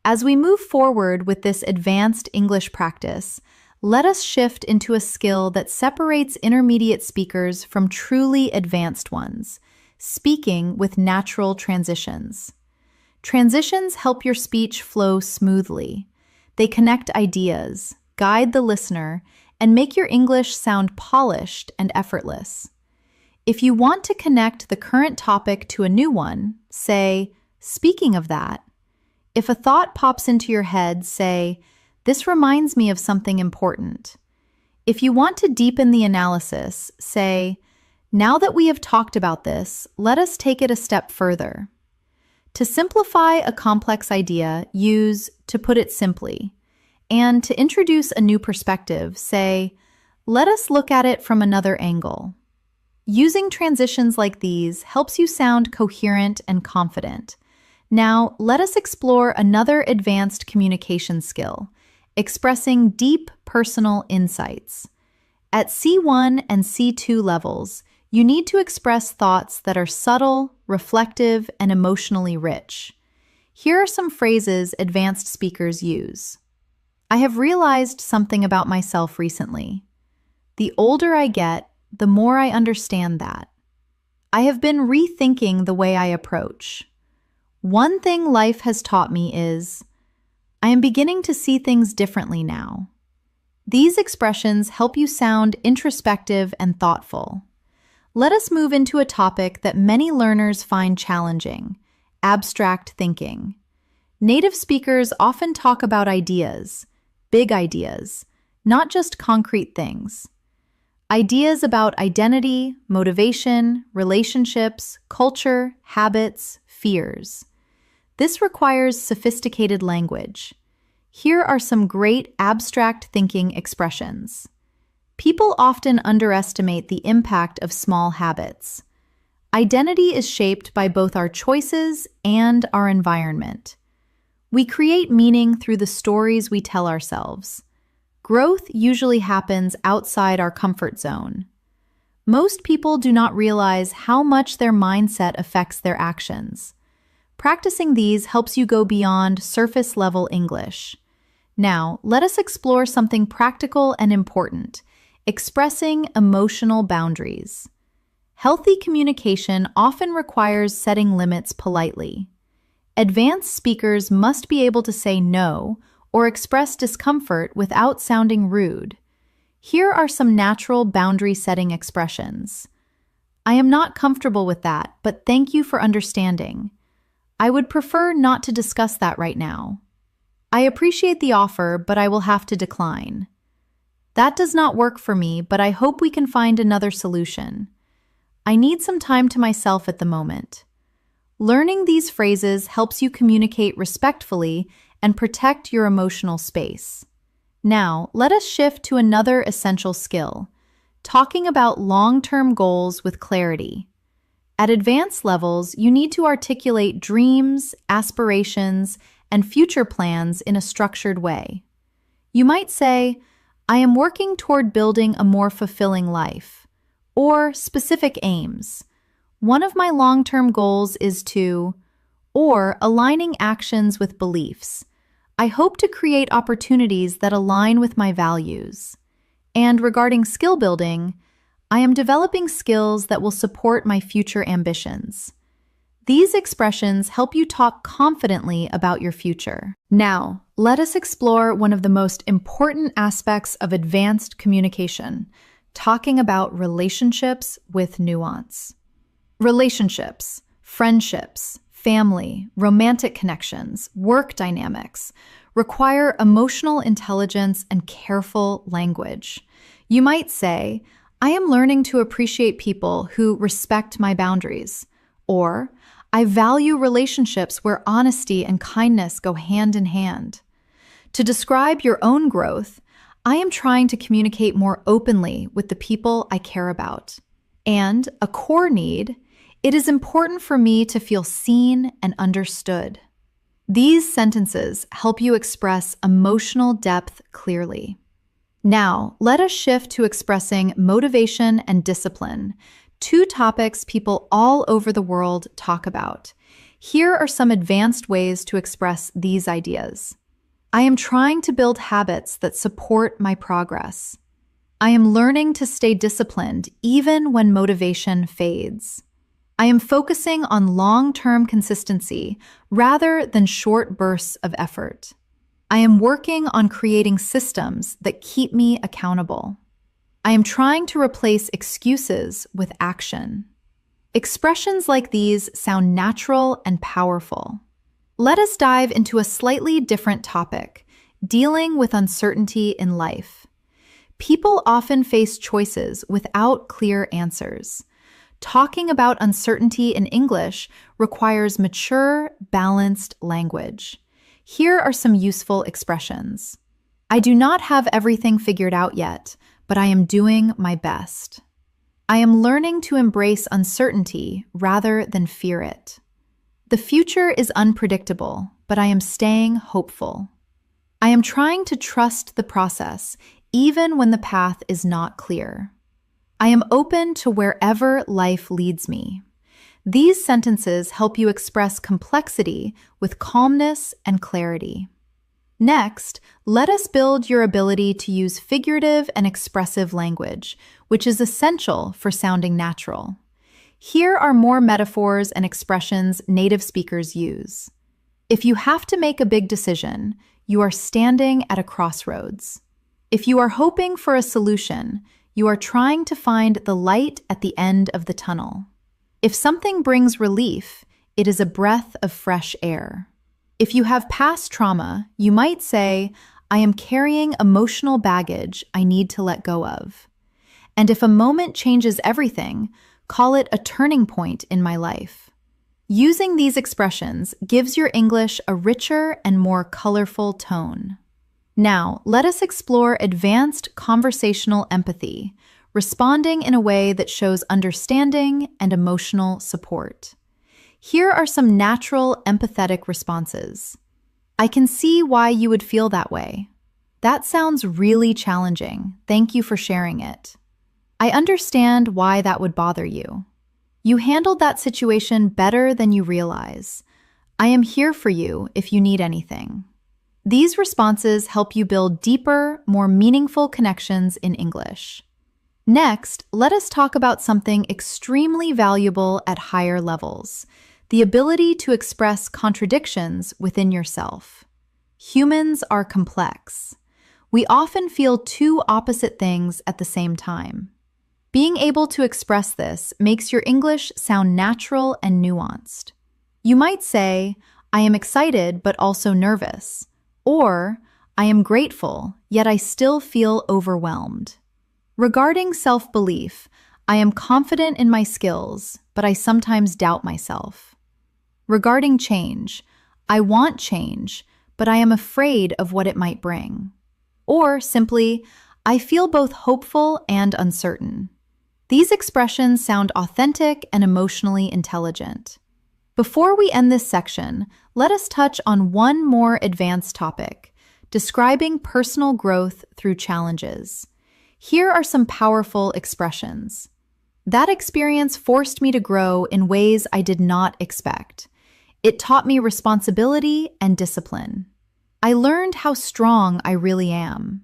As we move forward with this advanced English practice, let us shift into a skill that separates intermediate speakers from truly advanced ones: speaking with natural transitions. Transitions help your speech flow smoothly. They connect ideas, guide the listener, and make your English sound polished and effortless. If you want to connect the current topic to a new one, say, "Speaking of that." If a thought pops into your head, say, "This reminds me of something important." If you want to deepen the analysis, say, "Now that we have talked about this, let us take it a step further." To simplify a complex idea, use "to put it simply." And to introduce a new perspective, say, "Let us look at it from another angle." Using transitions like these helps you sound coherent and confident. Now, let us explore another advanced communication skill: expressing deep personal insights. At C1 and C2 levels, you need to express thoughts that are subtle, reflective, and emotionally rich. Here are some phrases advanced speakers use. I have realized something about myself recently. The older I get, the more I understand that. I have been rethinking the way I approach. One thing life has taught me is, I am beginning to see things differently now. These expressions help you sound introspective and thoughtful. Let us move into a topic that many learners find challenging: abstract thinking. Native speakers often talk about ideas, big ideas, not just concrete things. Ideas about identity, motivation, relationships, culture, habits, fears. This requires sophisticated language. Here are some great abstract thinking expressions. People often underestimate the impact of small habits. Identity is shaped by both our choices and our environment. We create meaning through the stories we tell ourselves. Growth usually happens outside our comfort zone. Most people do not realize how much their mindset affects their actions. Practicing these helps you go beyond surface-level English. Now, let us explore something practical and important: expressing emotional boundaries. Healthy communication often requires setting limits politely. Advanced speakers must be able to say no or express discomfort without sounding rude. Here are some natural boundary-setting expressions. I am not comfortable with that, but thank you for understanding. I would prefer not to discuss that right now. I appreciate the offer, but I will have to decline. That does not work for me, but I hope we can find another solution. I need some time to myself at the moment. Learning these phrases helps you communicate respectfully and protect your emotional space. Now, let us shift to another essential skill: talking about long-term goals with clarity. At advanced levels, you need to articulate dreams, aspirations, and future plans in a structured way. You might say, I am working toward building a more fulfilling life, or specific aims. One of my long-term goals is to, or aligning actions with beliefs. I hope to create opportunities that align with my values. And regarding skill building, I am developing skills that will support my future ambitions. These expressions help you talk confidently about your future. Now, let us explore one of the most important aspects of advanced communication: talking about relationships with nuance. Relationships, friendships, family, romantic connections, work dynamics require emotional intelligence and careful language. You might say, I am learning to appreciate people who respect my boundaries, or I value relationships where honesty and kindness go hand in hand. To describe your own growth, I am trying to communicate more openly with the people I care about. And a core need: it is important for me to feel seen and understood. These sentences help you express emotional depth clearly. Now, let us shift to expressing motivation and discipline, two topics people all over the world talk about. Here are some advanced ways to express these ideas. I am trying to build habits that support my progress. I am learning to stay disciplined even when motivation fades. I am focusing on long-term consistency rather than short bursts of effort. I am working on creating systems that keep me accountable. I am trying to replace excuses with action. Expressions like these sound natural and powerful. Let us dive into a slightly different topic: dealing with uncertainty in life. People often face choices without clear answers. Talking about uncertainty in English requires mature, balanced language. Here are some useful expressions. I do not have everything figured out yet, but I am doing my best. I am learning to embrace uncertainty rather than fear it. The future is unpredictable, but I am staying hopeful. I am trying to trust the process, even when the path is not clear. I am open to wherever life leads me. These sentences help you express complexity with calmness and clarity. Next, let us build your ability to use figurative and expressive language, which is essential for sounding natural. Here are more metaphors and expressions native speakers use. If you have to make a big decision, you are standing at a crossroads. If you are hoping for a solution, you are trying to find the light at the end of the tunnel. If something brings relief, it is a breath of fresh air. If you have past trauma, you might say, I am carrying emotional baggage I need to let go of. And if a moment changes everything, call it a turning point in my life. Using these expressions gives your English a richer and more colorful tone. Now, let us explore advanced conversational empathy, responding in a way that shows understanding and emotional support. Here are some natural, empathetic responses. I can see why you would feel that way. That sounds really challenging. Thank you for sharing it. I understand why that would bother you. You handled that situation better than you realize. I am here for you if you need anything. These responses help you build deeper, more meaningful connections in English. Next, let us talk about something extremely valuable at higher levels: the ability to express contradictions within yourself. Humans are complex. We often feel two opposite things at the same time. Being able to express this makes your English sound natural and nuanced. You might say, "I am excited but also nervous," or "I am grateful, yet I still feel overwhelmed." Regarding self-belief, I am confident in my skills, but I sometimes doubt myself. Regarding change, I want change, but I am afraid of what it might bring. Or simply, I feel both hopeful and uncertain. These expressions sound authentic and emotionally intelligent. Before we end this section, let us touch on one more advanced topic: describing personal growth through challenges. Here are some powerful expressions. "That experience forced me to grow in ways I did not expect. It taught me responsibility and discipline. I learned how strong I really am.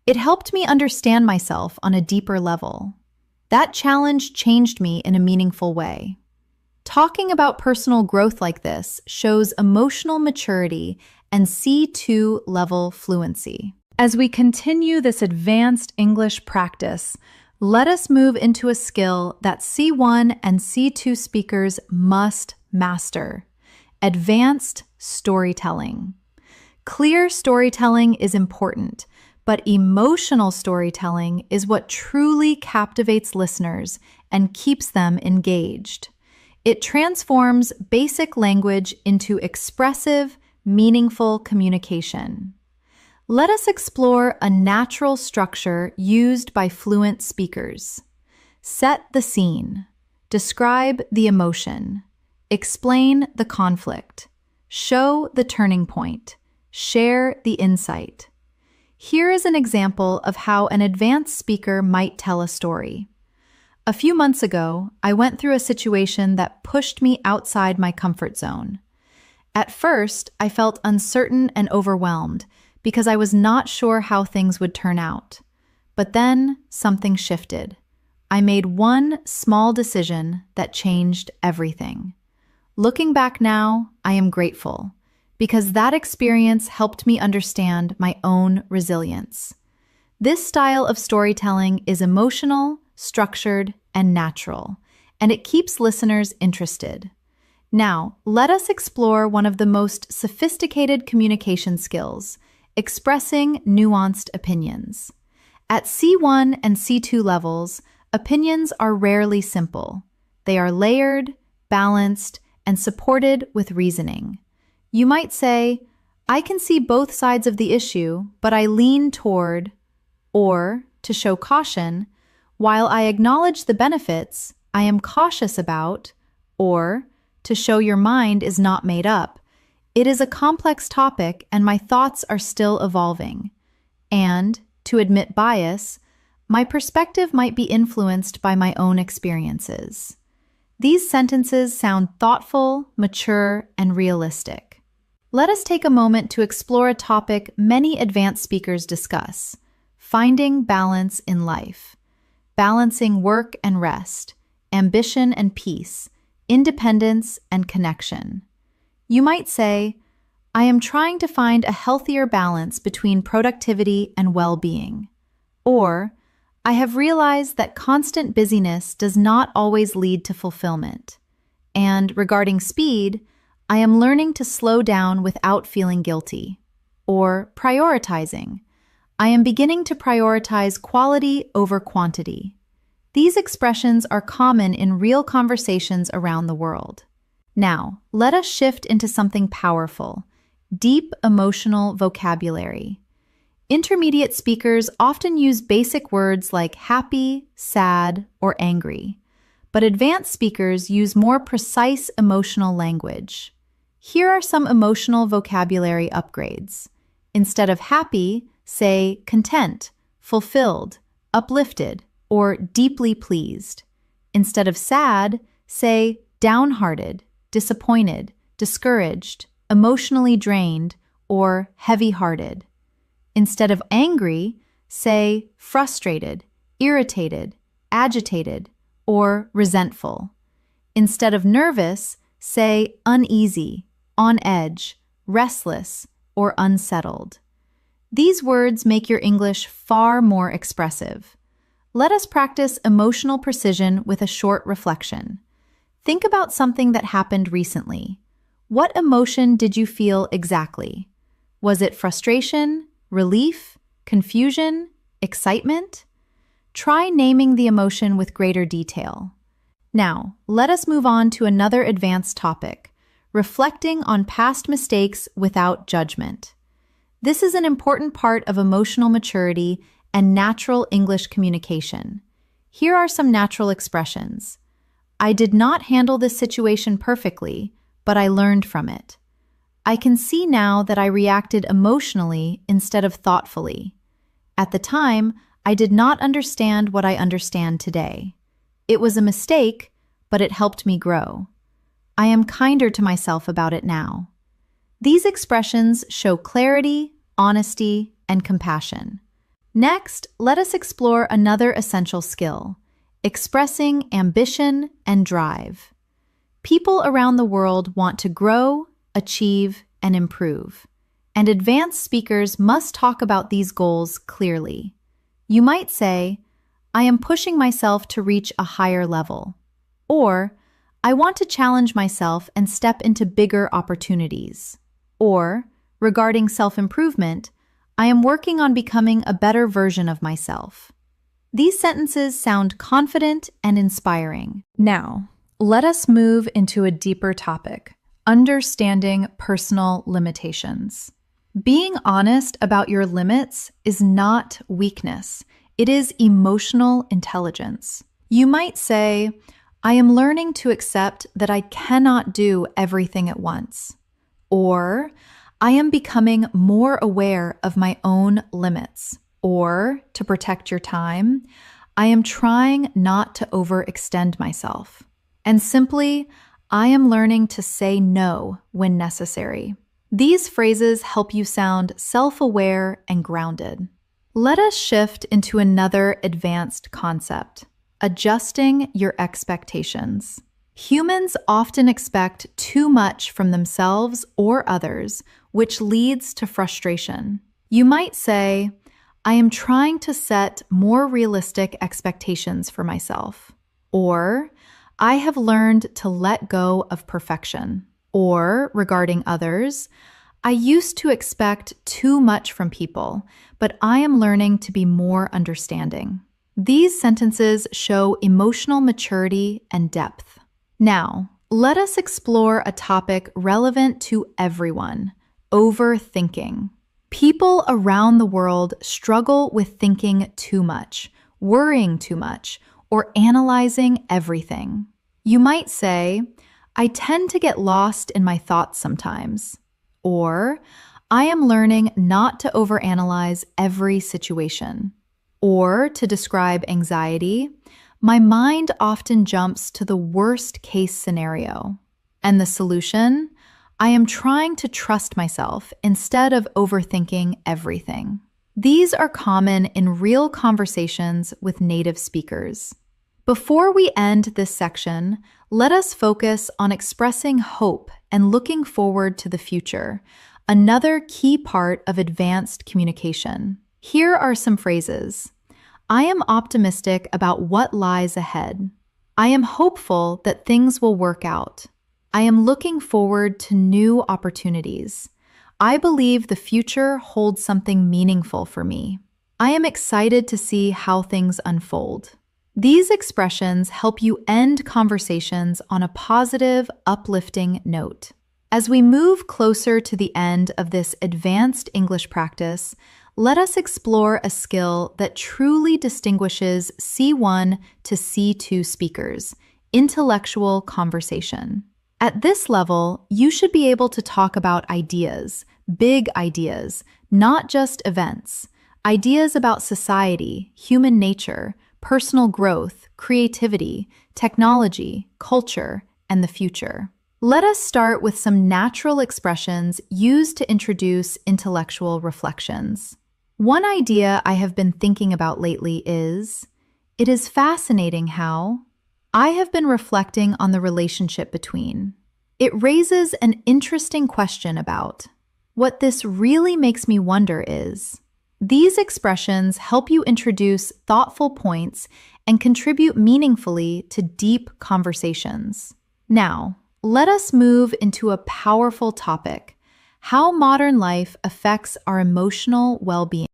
It helped me understand myself on a deeper level. That challenge changed me in a meaningful way." Talking about personal growth like this shows emotional maturity and C2 level fluency. As we continue this advanced English practice, let us move into a skill that C1 and C2 speakers must master: advanced storytelling. Clear storytelling is important, but emotional storytelling is what truly captivates listeners and keeps them engaged. It transforms basic language into expressive, meaningful communication. Let us explore a natural structure used by fluent speakers. Set the scene. Describe the emotion. Explain the conflict. Show the turning point. Share the insight. Here is an example of how an advanced speaker might tell a story. A few months ago, I went through a situation that pushed me outside my comfort zone. At first, I felt uncertain and overwhelmed because I was not sure how things would turn out. But then something shifted. I made one small decision that changed everything. Looking back now, I am grateful because that experience helped me understand my own resilience. This style of storytelling is emotional, structured, and natural, and it keeps listeners interested. Now, let us explore one of the most sophisticated communication skills: expressing nuanced opinions. At C1 and C2 levels, opinions are rarely simple. They are layered, balanced, and supported with reasoning. You might say, "I can see both sides of the issue, but I lean toward," or, to show caution, "While I acknowledge the benefits, I am cautious about," or, to show your mind is not made up, "It is a complex topic and my thoughts are still evolving," and, to admit bias, "My perspective might be influenced by my own experiences." These sentences sound thoughtful, mature, and realistic. Let us take a moment to explore a topic many advanced speakers discuss: finding balance in life. Balancing work and rest, ambition and peace, independence and connection. You might say, "I am trying to find a healthier balance between productivity and well-being." Or, "I have realized that constant busyness does not always lead to fulfillment." And regarding speed, "I am learning to slow down without feeling guilty." Or prioritizing, "I am beginning to prioritize quality over quantity." These expressions are common in real conversations around the world. Now, let us shift into something powerful: deep emotional vocabulary. Intermediate speakers often use basic words like happy, sad, or angry, but advanced speakers use more precise emotional language. Here are some emotional vocabulary upgrades. Instead of happy, say content, fulfilled, uplifted, or deeply pleased. Instead of sad, say downhearted, disappointed, discouraged, emotionally drained, or heavy-hearted. Instead of angry, say frustrated, irritated, agitated, or resentful. Instead of nervous, say uneasy, on edge, restless, or unsettled. These words make your English far more expressive. Let us practice emotional precision with a short reflection. Think about something that happened recently. What emotion did you feel exactly? Was it frustration, relief, confusion, excitement? Try naming the emotion with greater detail. Now, let us move on to another advanced topic, reflecting on past mistakes without judgment. This is an important part of emotional maturity and natural English communication. Here are some natural expressions. I did not handle this situation perfectly, but I learned from it. I can see now that I reacted emotionally instead of thoughtfully. At the time, I did not understand what I understand today. It was a mistake, but it helped me grow. I am kinder to myself about it now. These expressions show clarity, honesty, and compassion. Next, let us explore another essential skill, expressing ambition and drive. People around the world want to grow, achieve, and improve, and advanced speakers must talk about these goals clearly. You might say, I am pushing myself to reach a higher level, or I want to challenge myself and step into bigger opportunities, or regarding self-improvement, I am working on becoming a better version of myself. These sentences sound confident and inspiring. Now, let us move into a deeper topic, understanding personal limitations. Being honest about your limits is not weakness. It is emotional intelligence. You might say, I am learning to accept that I cannot do everything at once. Or, I am becoming more aware of my own limits. Or, to protect your time, I am trying not to overextend myself. And simply, I am learning to say no when necessary. These phrases help you sound self-aware and grounded. Let us shift into another advanced concept, adjusting your expectations. Humans often expect too much from themselves or others, which leads to frustration. You might say, I am trying to set more realistic expectations for myself. Or, I have learned to let go of perfection. Or, regarding others, I used to expect too much from people, but I am learning to be more understanding. These sentences show emotional maturity and depth. Now, let us explore a topic relevant to everyone, overthinking. People around the world struggle with thinking too much, worrying too much, or analyzing everything. You might say, I tend to get lost in my thoughts sometimes. Or, I am learning not to overanalyze every situation. Or, to describe anxiety, my mind often jumps to the worst case scenario. And the solution? I am trying to trust myself instead of overthinking everything. These are common in real conversations with native speakers. Before we end this section, let us focus on expressing hope and looking forward to the future, another key part of advanced communication. Here are some phrases. I am optimistic about what lies ahead. I am hopeful that things will work out. I am looking forward to new opportunities. I believe the future holds something meaningful for me. I am excited to see how things unfold. These expressions help you end conversations on a positive, uplifting note. As we move closer to the end of this advanced English practice, let us explore a skill that truly distinguishes C1 to C2 speakers, intellectual conversation. At this level, you should be able to talk about ideas, big ideas, not just events. ideas about society, human nature, personal growth, creativity, technology, culture, and the future. Let us start with some natural expressions used to introduce intellectual reflections. One idea I have been thinking about lately is, it is fascinating how I have been reflecting on the relationship between. It raises an interesting question about what this really makes me wonder is, these expressions help you introduce thoughtful points and contribute meaningfully to deep conversations. Now, let us move into a powerful topic: how modern life affects our emotional well-being.